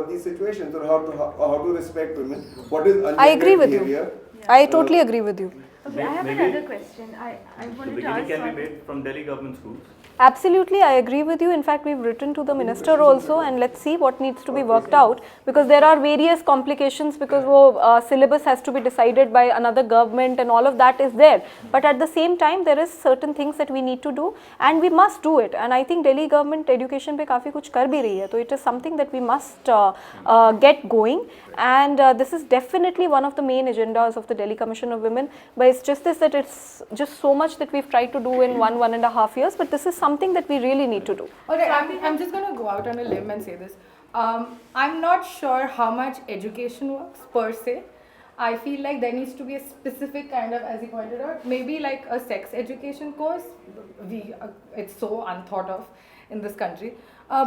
these situations, or how to respect women? What is I agree with behavior? you. I totally agree with you. Okay, I have Maybe another question. I The wanted to beginning ask. can be Swati- made from Delhi government schools. Absolutely, I agree with you. In fact, we've written to the minister also, and let's see what needs to be worked out, because there are various complications, because syllabus has to be decided by another government and all of that is there. But at the same time, there is certain things that we need to do and we must do it. And I think Delhi government education पे काफ़ी कुछ कर भी रही है, तो it is something that we must get going. And this is definitely one of the main agendas of the Delhi Commission of Women. But it's just this, that it's just so much that we've tried to do in 1.5 years. But this is something that we really need to do. Alright, I'm just going to go out on a limb and say this. I'm not sure how much education works per se. I feel like there needs to be a specific kind of, as you pointed out, maybe like a sex education course. It's so unthought of in this country.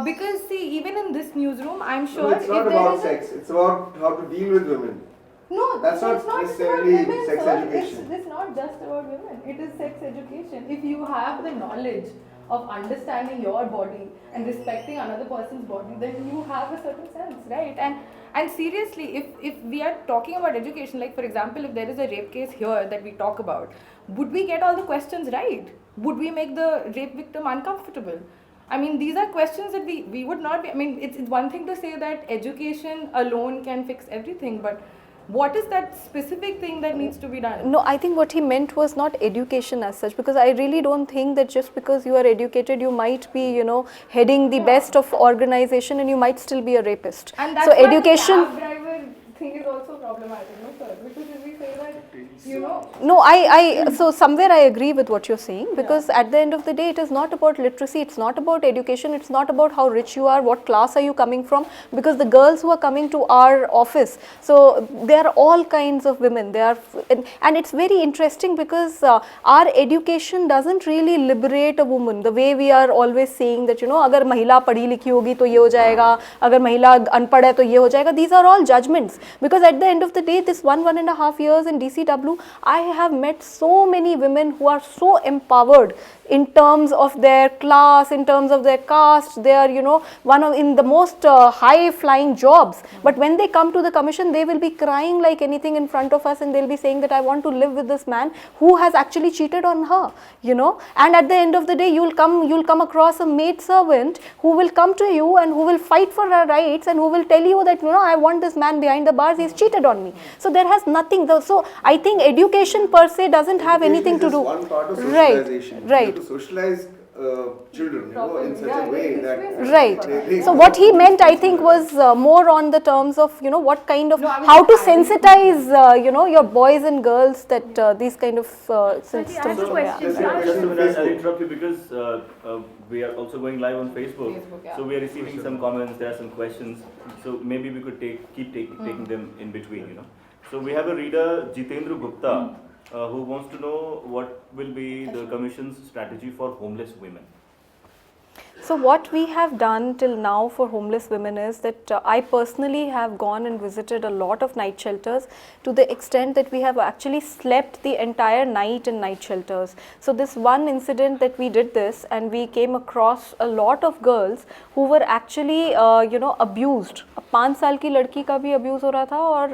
Because see, even in this newsroom, I'm sure It's not about sex. It's about how to deal with women. No, That's not it's not necessarily just about women, sex sir. education. It's not just about women. It is sex education. If you have the knowledge of understanding your body and respecting another person's body, then you have a certain sense, right? And seriously, if we are talking about education, like for example, if there is a rape case here that we talk about, would we get all the questions right? Would we make the rape victim uncomfortable? I mean, these are questions that we would not be, I mean, it's one thing to say that education alone can fix everything, but what is that specific thing that needs to be done? No, I think what he meant was not education as such, because I really don't think that just because you are educated, you might be, heading the best of organization and you might still be a rapist. And that's So why education. the cab driver thing is also problematic, no sir? Because if we say that, No, so somewhere I agree with what you're saying, because at the end of the day, it is not about literacy, it's not about education, it's not about how rich you are, what class are you coming from, because the girls who are coming to our office, so there are all kinds of women, and it's very interesting because our education doesn't really liberate a woman, the way we are always saying that, अगर महिला पढ़ी लिखी होगी तो ये हो जाएगा, अगर महिला अनपढ़ है तो ये हो जाएगा. These are all judgments, because at the end of the day, this 1.5 years in DCW, I have met so many women who are so empowered in terms of their class, in terms of their caste. They are, in the most high-flying jobs. But when they come to the commission, they will be crying like anything in front of us, and they'll be saying that I want to live with this man who has actually cheated on her, And at the end of the day, you'll come across a maid servant who will come to you and who will fight for her rights and who will tell you that, I want this man behind the bars, he's cheated on me. So there has nothing. So I think education per se doesn't have anything to do. One part of socialization. Right. To socialize children, in such a way that Right. So what he meant, I think, was more on the terms of, what kind of, how to sensitize, your boys and girls that these kind of systems. I have a question. Just a minute, I'll interrupt you because we are also going live on Facebook. yeah. So we are receiving some comments, there are some questions. So maybe we could keep taking them in between, So we have a reader, Jitendra Gupta, who wants to know what will be the Commission's strategy for homeless women. So what we have done till now for homeless women is that I personally have gone and visited a lot of night shelters, to the extent that we have actually slept the entire night in night shelters. So this one incident that we did this, and we came across a lot of girls who were actually abused. 5 साल की लड़की का भी abuse हो रहा था और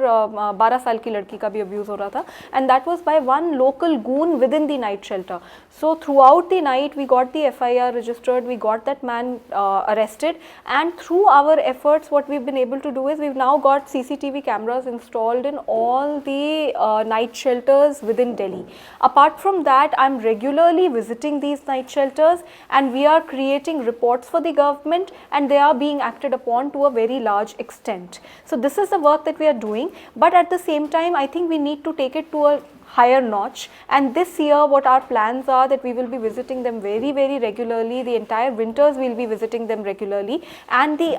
12 साल की लड़की का भी abuse हो रहा था, and that was by one local goon within the night shelter. So throughout the night we got the FIR registered, we got that man arrested, and through our efforts what we've been able to do is we've now got CCTV cameras installed in all the night shelters within Delhi. Apart from that, I'm regularly visiting these night shelters, and we are creating reports for the government, and they are being acted upon to a very large extent. So this is the work that we are doing, but at the same time I think we need to take it to a higher notch, and this year what our plans are that we will be visiting them very, very regularly. The entire winters we'll be visiting them regularly, and the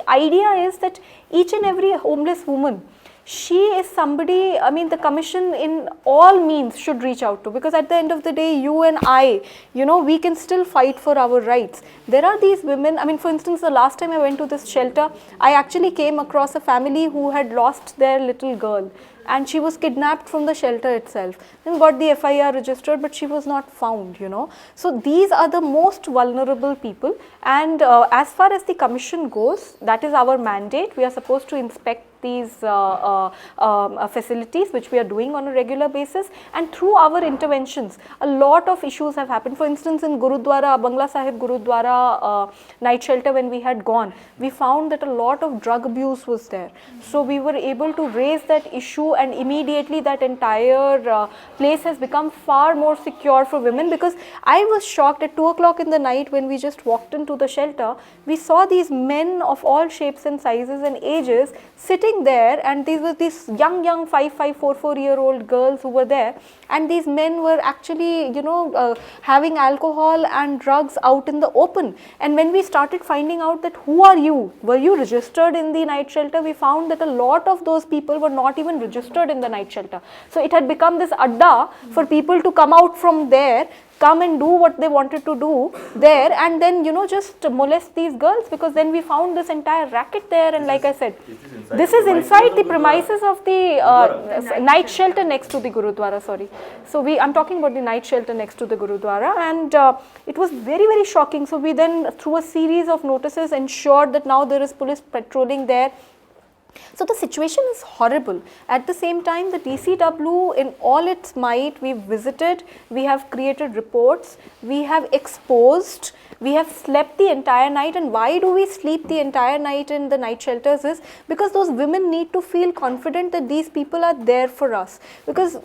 idea is that each and every homeless woman she is somebody, I mean, the commission in all means should reach out to, because at the end of the day, you and I, we can still fight for our rights. There are these women, I mean, for instance, the last time I went to this shelter, I actually came across a family who had lost their little girl, and she was kidnapped from the shelter itself, and got the FIR registered, but she was not found, So these are the most vulnerable people, and as far as the commission goes, that is our mandate. We are supposed to inspect these facilities, which we are doing on a regular basis, and through our interventions a lot of issues have happened. For instance, in Gurudwara, Bangla Sahib Gurudwara night shelter, when we had gone, we found that a lot of drug abuse was there, so we were able to raise that issue, and immediately that entire place has become far more secure for women. Because I was shocked at 2 o'clock in the night when we just walked into the shelter, we saw these men of all shapes and sizes and ages sitting there, and these were these young 4-year-old girls who were there, and these men were actually having alcohol and drugs out in the open. And when we started finding out that who are you, were you registered in the night shelter, we found that a lot of those people were not even registered in the night shelter. So it had become this adda for people to come out from there, come and do what they wanted to do there, and then just molest these girls, because then we found this entire racket there. And like I said, this is inside the premises of the night shelter next to the Gurudwara, sorry. So I'm talking about the night shelter next to the Gurudwara, and it was very shocking. So we then, through a series of notices, ensured that now there is police patrolling there. So the situation is horrible. At the same time, the DCW in all its might, we've visited, we have created reports, we have exposed, we have slept the entire night. And why do we sleep the entire night in the night shelters is because those women need to feel confident that these people are there for us. Because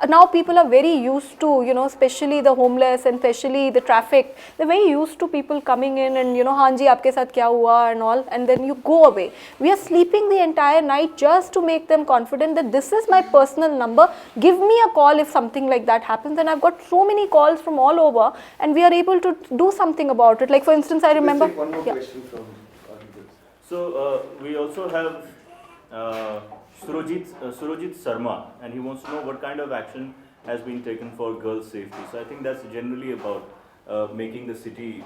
now people are very used to, especially the homeless and especially the traffic, they're very used to people coming in and, Hanji, aapke saath kya hua and all, and then you go away. We are sleeping the entire night just to make them confident that this is my personal number, give me a call if something like that happens. And I've got so many calls from all over, and we are able to do something about it. Like for instance, I remember... Let's take one more question from audience. So we also have Surojit Sarma, and he wants to know what kind of action has been taken for girls' safety. So I think that's generally about making the city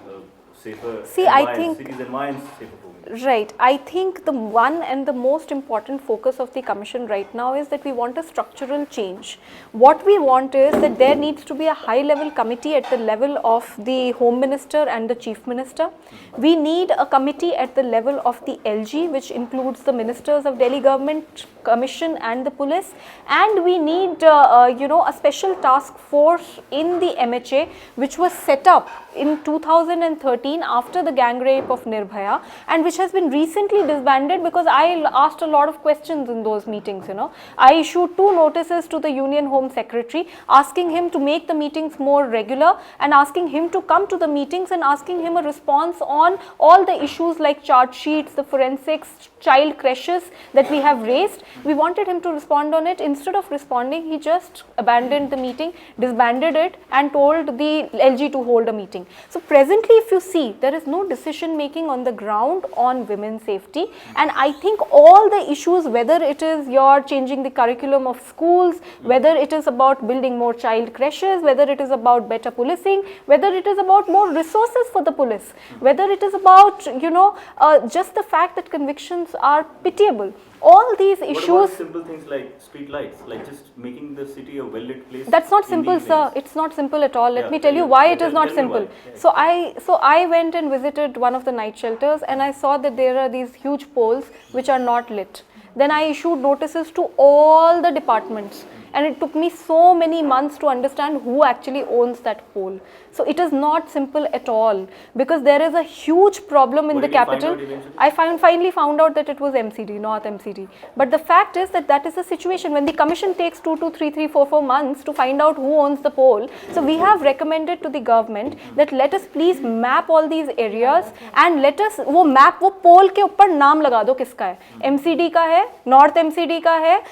safer. See, I think cities environments safer for women. Right. I think the one and the most important focus of the commission right now is that we want a structural change. What we want is that there needs to be a high-level committee at the level of the Home Minister and the Chief Minister. We need a committee at the level of the LG, which includes the Ministers of Delhi Government, Commission and the police. And we need, a special task force in the MHA, which was set up in 2013 after the gang rape of Nirbhaya, and which has been recently disbanded because I asked a lot of questions in those meetings. I issued 2 notices to the Union Home Secretary asking him to make the meetings more regular and asking him to come to the meetings and asking him a response on all the issues like charge sheets, the forensics, child creches that we have raised. We wanted him to respond on it. Instead of responding, he just abandoned the meeting, disbanded it and told the LG to hold a meeting. So presently, if you see, there is no decision making on the ground on women's safety, and I think all the issues, whether it is you're changing the curriculum of schools, whether it is about building more child creches, whether it is about better policing, whether it is about more resources for the police, whether it is about just the fact that convictions are pitiable. All these issues. What about simple things like street lights, like just making the city a well-lit place? That's not simple, sir. It's not simple at all. Let me tell you why it is not simple. So I went and visited one of the night shelters, and I saw that there are these huge poles which are not lit. Then I issued notices to all the departments, and it took me so many months to understand who actually owns that pole. So it is not simple at all, because there is a huge problem in the capital. I finally found out that it was MCD, not MCD. But the fact is that is the situation. When the commission takes 2 to 3, 4 months to find out who owns the pole, so we have recommended to the government that let us please map all these areas and let us वो pole के ऊपर नाम लगा दो किसका है, MCD का है, North MCD का है,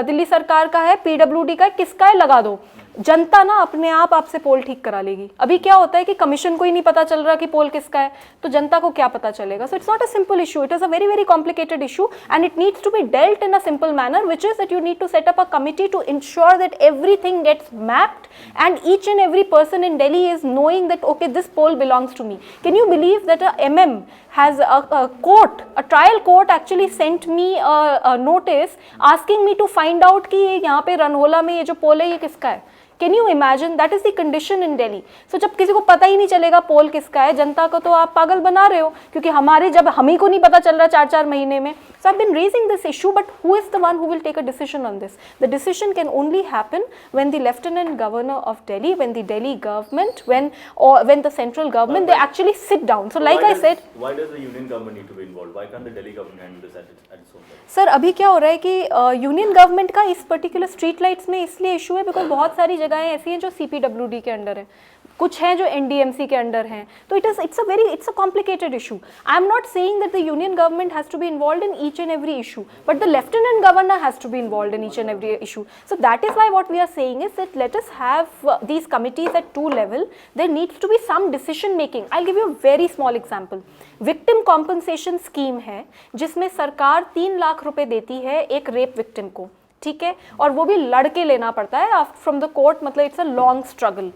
दिल्ली सरकार का है, PWD का है, किसका है लगा दो. जनता ना अपने आप आपसे पोल ठीक करा लेगी। अभी क्या होता है कि कमीशन को ही नहीं पता चल रहा कि पोल किसका है, तो जनता को क्या पता चलेगा? So it's not a simple issue, it is a very very complicated issue and it needs to be dealt in a simple manner, which is that you need to set up a committee to ensure that everything gets mapped and each and every person in Delhi is knowing that okay, this poll belongs to me. Can you believe that a MM has a court, a trial court actually sent me a notice asking me to find out कि ये यहाँ पे रनहोला में ये जो पोल है ये किसका है? Can you imagine? That is the condition in Delhi. So जब किसी को पता ही नहीं चलेगा पोल किसका है, जनता को तो आप पागल बना रहे हो, क्योंकि हमारे जब हम ही को नहीं पता चल रहा 4-4 महीने में. So I've been raising this issue, but who is the one who will take a decision on this? The decision can only happen when the Lieutenant Governor of Delhi, when the Delhi government, when the central government, they actually sit down. So like I said, why does the union government need to be involved? Why can't the Delhi government handle this at its own level? Sir अभी क्या हो रहा है कि union government का इस particular street lights में इसलिए इशू है बिकॉज बहुत सारी जगहें ऐसी हैं जो CPWD के अंडर है, कुछ हैं जो NDMC के अंडर हैं, तो it's a complicated issue. I am not saying that the union government has to be involved in each and every issue, but the lieutenant governor has to be involved in each and every issue. So that is why what we are saying is that let us have these committees at 2 level. There needs to be some decision making. I'll give you a very small example. Victim compensation scheme है जिसमें सरकार 3 लाख रुपए देती है एक rape victim को, ठीक है, और वो भी लड़के लेना पड़ता है फ्रॉम द कोर्ट, मतलब इट्स अ लॉन्ग स्ट्रगल.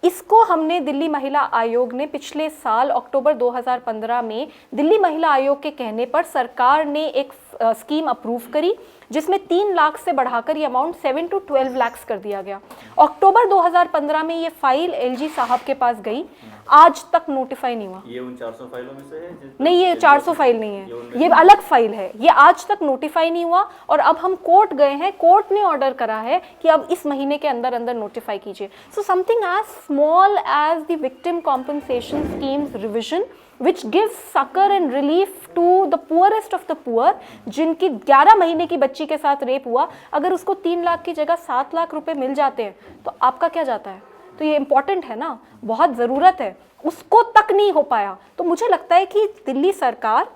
इसको हमने दिल्ली महिला आयोग ने पिछले साल अक्टूबर 2015 में दिल्ली महिला आयोग के कहने पर सरकार ने एक स्कीम अप्रूव करी जिसमें 3 लाख से बढ़ाकर ये अमाउंट 7 to 12 लाख कर दिया गया. अक्टूबर 2015 में ये फाइल LG साहब के पास गई, आज तक नोटिफाई नहीं हुआ. ये उन 400 फाइलों में से है? नहीं, ये 400 फाइल नहीं है, ये अलग फाइल है. ये आज तक नोटिफाई नहीं हुआ और अब हम कोर्ट गए हैं, कोर्ट ने ऑर्डर करा है कि अब इस महीने के अंदर अंदर नोटिफाई कीजिए. So something as small as the victim compensation schemes revision which gives succor and relief to the poorest of the poor, जिनकी 11 महीने की बच्ची के साथ रेप हुआ, अगर उसको 3 लाख की जगह 7 लाख रुपए मिल जाते हैं तो आपका क्या जाता है? तो ये इम्पॉर्टेंट है ना, बहुत ज़रूरत है, उसको तक नहीं हो पाया. तो मुझे लगता है कि दिल्ली सरकार,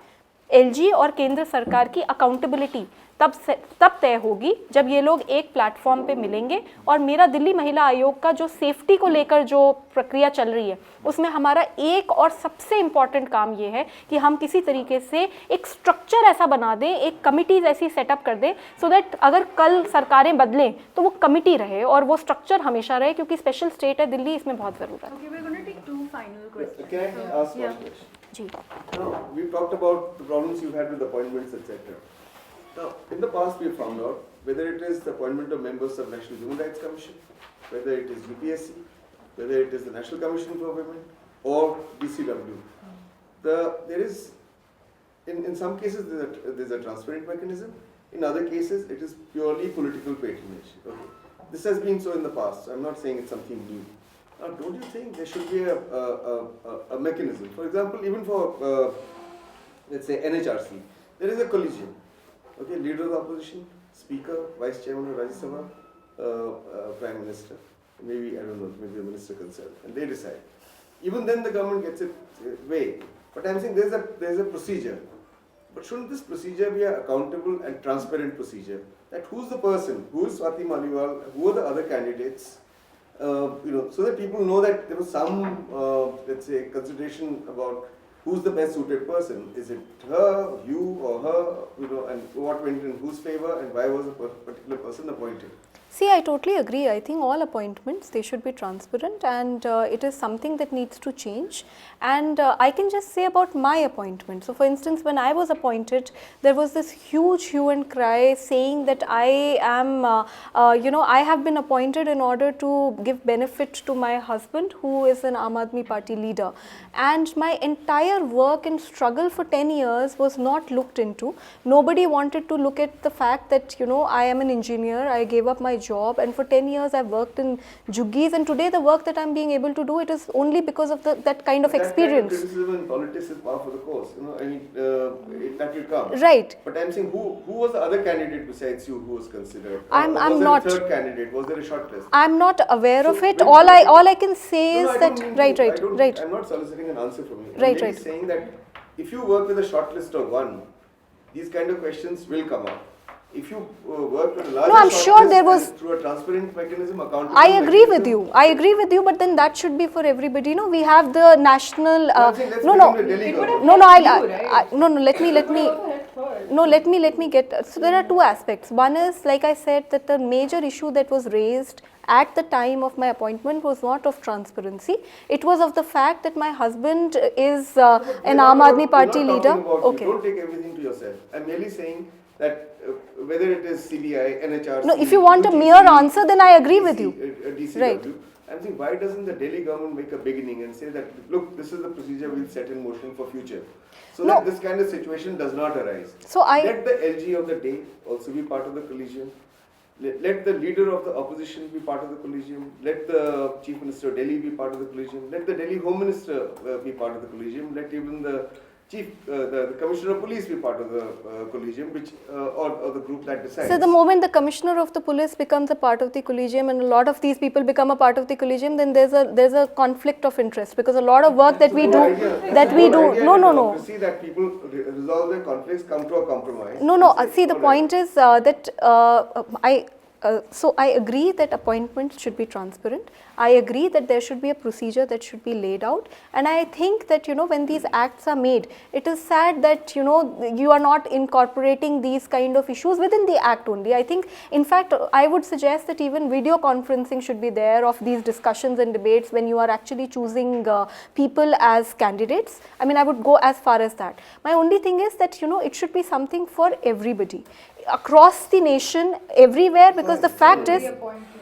LG और केंद्र सरकार की अकाउंटेबिलिटी तब तय होगी जब ये लोग एक प्लेटफॉर्म पे मिलेंगे. और मेरा दिल्ली महिला आयोग का जो सेफ्टी को लेकर जो प्रक्रिया चल रही है उसमें हमारा एक और सबसे इम्पॉर्टेंट काम ये है कि हम किसी तरीके से एक स्ट्रक्चर ऐसा बना दें, एक कमिटीज ऐसी सेटअप कर दें सो दैट अगर कल सरकारें बदलें तो वो कमिटी रहे और वो स्ट्रक्चर हमेशा रहे, क्योंकि स्पेशल स्टेट है दिल्ली, इसमें बहुत ज़रूरत है. Okay, we're going to take 2 final questions. Can I ask one question? Ji. Now, we've talked about the problems you've had with appointments, etc. Now, in the past, we've found out whether it is the appointment of members of National Human Rights Commission, whether it is UPSC, whether it is the National Commission for Women, or DCW. There is, in some cases, there's a transparent mechanism. In other cases, it is purely political patronage. Okay. This has been so in the past. So I'm not saying it's something new. Now, don't you think there should be a mechanism? For example, even for, let's say, NHRC, there is a collegium. Okay, leader of the opposition, speaker, vice chairman of Rajya Sabha, prime minister, maybe, I don't know, maybe a minister concerned, and they decide. Even then the government gets it way. But I'm saying there's a procedure. But shouldn't this procedure be an accountable and transparent procedure? That who's the person, who is Swati Maliwal, who are the other candidates, so that people know that there was some, let's say, consideration about who's the best suited person. Is it her, you, or her, and what went in whose favor, and why was a particular person appointed? See, I totally agree. I think all appointments, they should be transparent, and it is something that needs to change. And I can just say about my appointment. So for instance, when I was appointed, there was this huge hue and cry saying that I am, I have been appointed in order to give benefit to my husband, who is an Aam Aadmi Party leader. And my entire work and struggle for 10 years was not looked into. Nobody wanted to look at the fact that, I am an engineer, I gave up my job, and for 10 years I've worked in Juggies, and today the work that I'm being able to do, it is only because of that kind of experience. That kind of criticism in politics is par for the course, that will come. Right. But I'm saying, who was the other candidate besides you who was considered? I'm was not. there a third candidate? Was there a shortlist? I'm not aware of it. All I can say is that right. I'm not soliciting an answer from you. Right. I'm saying that if you work with a shortlist of one, these kind of questions will come up. if you work with a larger No, I'm sure shortlist there was- and through a transparent mechanism, accountable I agree with mechanism, you. I agree with you, but then that should be for everybody. You know, we have the national. I'm saying let's No, bring no, the Delhi It would have government. no. helped you, right? No, no. Let me. It would also helped her. No, let me get. So there are two aspects. One is, like I said, that the major issue that was raised at the time of my appointment was not of transparency. It was of the fact that my husband is an Aam Aadmi Party We're not leader. talking about you. Okay. Don't take everything to yourself. I'm merely saying that whether it is CBI, NHRC. No, if you want a UGC, mere answer, then I agree with you. DCW. Right. I'm saying, why doesn't the Delhi government make a beginning and say that, look, this is the procedure we'll set in motion for future, so No. that this kind of situation does not arise. So Let the LG of the day also be part of the collision. Let the leader of the opposition be part of the collision. Let the Chief Minister of Delhi be part of the collision. Let the Delhi Home Minister be part of the collision. Let even the the Commissioner of Police be part of the collision, which or the group that decides. So the moment the commissioner of the police becomes a part of the collegium and a lot of these people become a part of the collegium, then there's a conflict of interest, because a lot of work that we do no. See that people resolve their conflicts, come to a compromise. No. and say, See, the "All point is that so I agree that appointments should be transparent. I agree that there should be a procedure that should be laid out, and I think that, you know, when these acts are made, it is sad that, you know, you are not incorporating these kind of issues within the act only. I think, in fact, I would suggest that even video conferencing should be there of these discussions and debates when you are actually choosing people as candidates. I mean, I would go as far as that. My only thing is that, you know, it should be something for everybody across the nation, everywhere, because the fact is,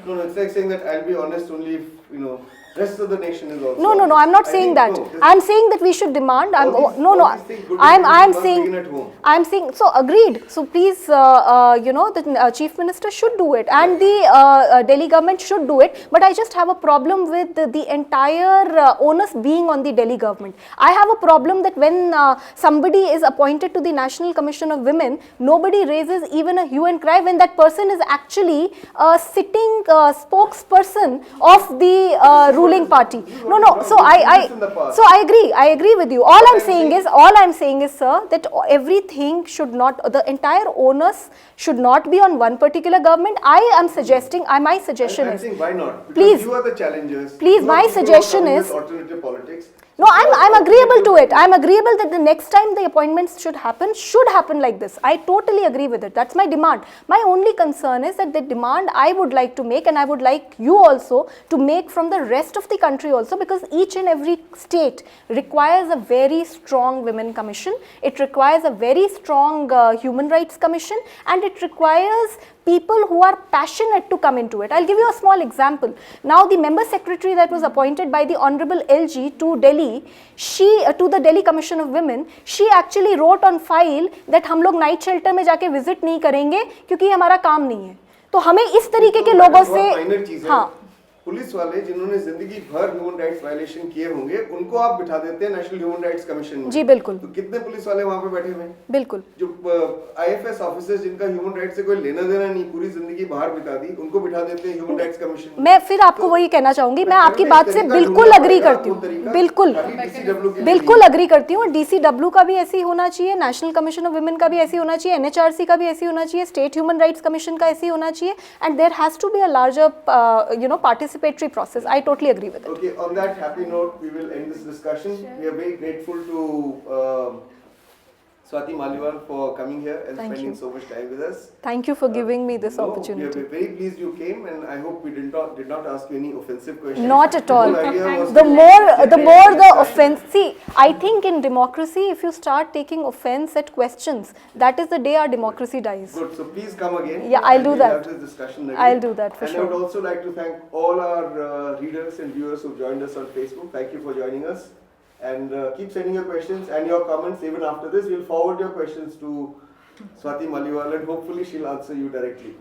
No, it's like saying that I'll be honest only if, you know, rest of the nation is also. no, I'm not I saying think, that. no, this- I'm saying that we should demand. all these- No, all these things, good I'm decisions must saying, begin at home. I'm saying, so agreed. So please, you know, the Chief Minister should do it, and the Delhi government should do it. But I just have a problem with the entire onus being on the Delhi government. I have a problem that when somebody is appointed to the National Commission of Women, nobody raises even a hue and cry when that person is actually a sitting spokesperson of the ruling party. No. So I agree with you. All I'm saying is, sir, that everything should not, the entire onus should not be on one particular government. I am suggesting, my suggestion I'm is, saying why not? Because please, you are the challengers. please, You my are people who are suggestion coming is- with alternative politics. no, I'm agreeable to it. I'm agreeable that the next time the appointments should happen like this. I totally agree with it. That's my demand. My only concern is that the demand I would like to make, and I would like you also to make from the rest of the country also, because each and every state requires a very strong women commission. It requires a very strong human rights commission, and it requires people who are passionate to come into it. I'll give you a small example. Now, the member secretary that was appointed by the Honorable LG to Delhi, to the Delhi Commission of Women, she actually wrote on file that हम लोग night shelter में जाके visit नहीं करेंगे क्योंकि ये हमारा काम नहीं है. तो हमें इस तरीके के लोगों से, हाँ, पुलिस वाले जिन्होंने जिंदगी भर ह्यूमन राइट्स वायलेशन किए होंगे, उनको आप बिठा देते हैं नेशनल ह्यूमन राइट्स कमीशन में. जी बिल्कुल. तो कितने पुलिस वाले वहाँ पे बैठे हुए हैं? बिल्कुल. जो IFS ऑफिसर्स जिनका ह्यूमन राइट्स से कोई लेना देना नहीं, पूरी जिंदगी बाहर बिता दी, उनको बिठा देते हैं ह्यूमन राइट्स कमीशन में. मैं फिर आपको वही कहना चाहूंगी, मैं आपकी बात से बिल्कुल अग्री करती हूँ, बिल्कुल अग्री करती हूँ. DCW का भी ऐसे ही होना चाहिए, नेशनल कमीशन ऑफ वुमेन का भी ऐसे ही होना चाहिए, NHRC का भी ऐसे ही होना चाहिए, स्टेट ह्यूमन राइट्स कमीशन का ऐसे ही होना चाहिए, and there has to be a larger you know, participatory process. I totally agree with it. Okay, on that happy note, we will end this discussion. Sure. We are very grateful to Swati Maliwal for coming here and Thank spending you. so much time with us. Thank you for giving me this No, opportunity. We are very pleased you came, and I hope we did not ask you any offensive questions. Not at all. The whole idea was The to more generate the discussion. offense. See, I think in democracy, if you start taking offense at questions, that is the day our democracy dies. Good. So please come again. Yeah, I'll and do we'll that. have this discussion again. I'll do that for and sure. I would also like to thank all our readers and viewers who joined us on Facebook. Thank you for joining us. And keep sending your questions and your comments even after this. We'll forward your questions to Swati Maliwal, and hopefully she'll answer you directly.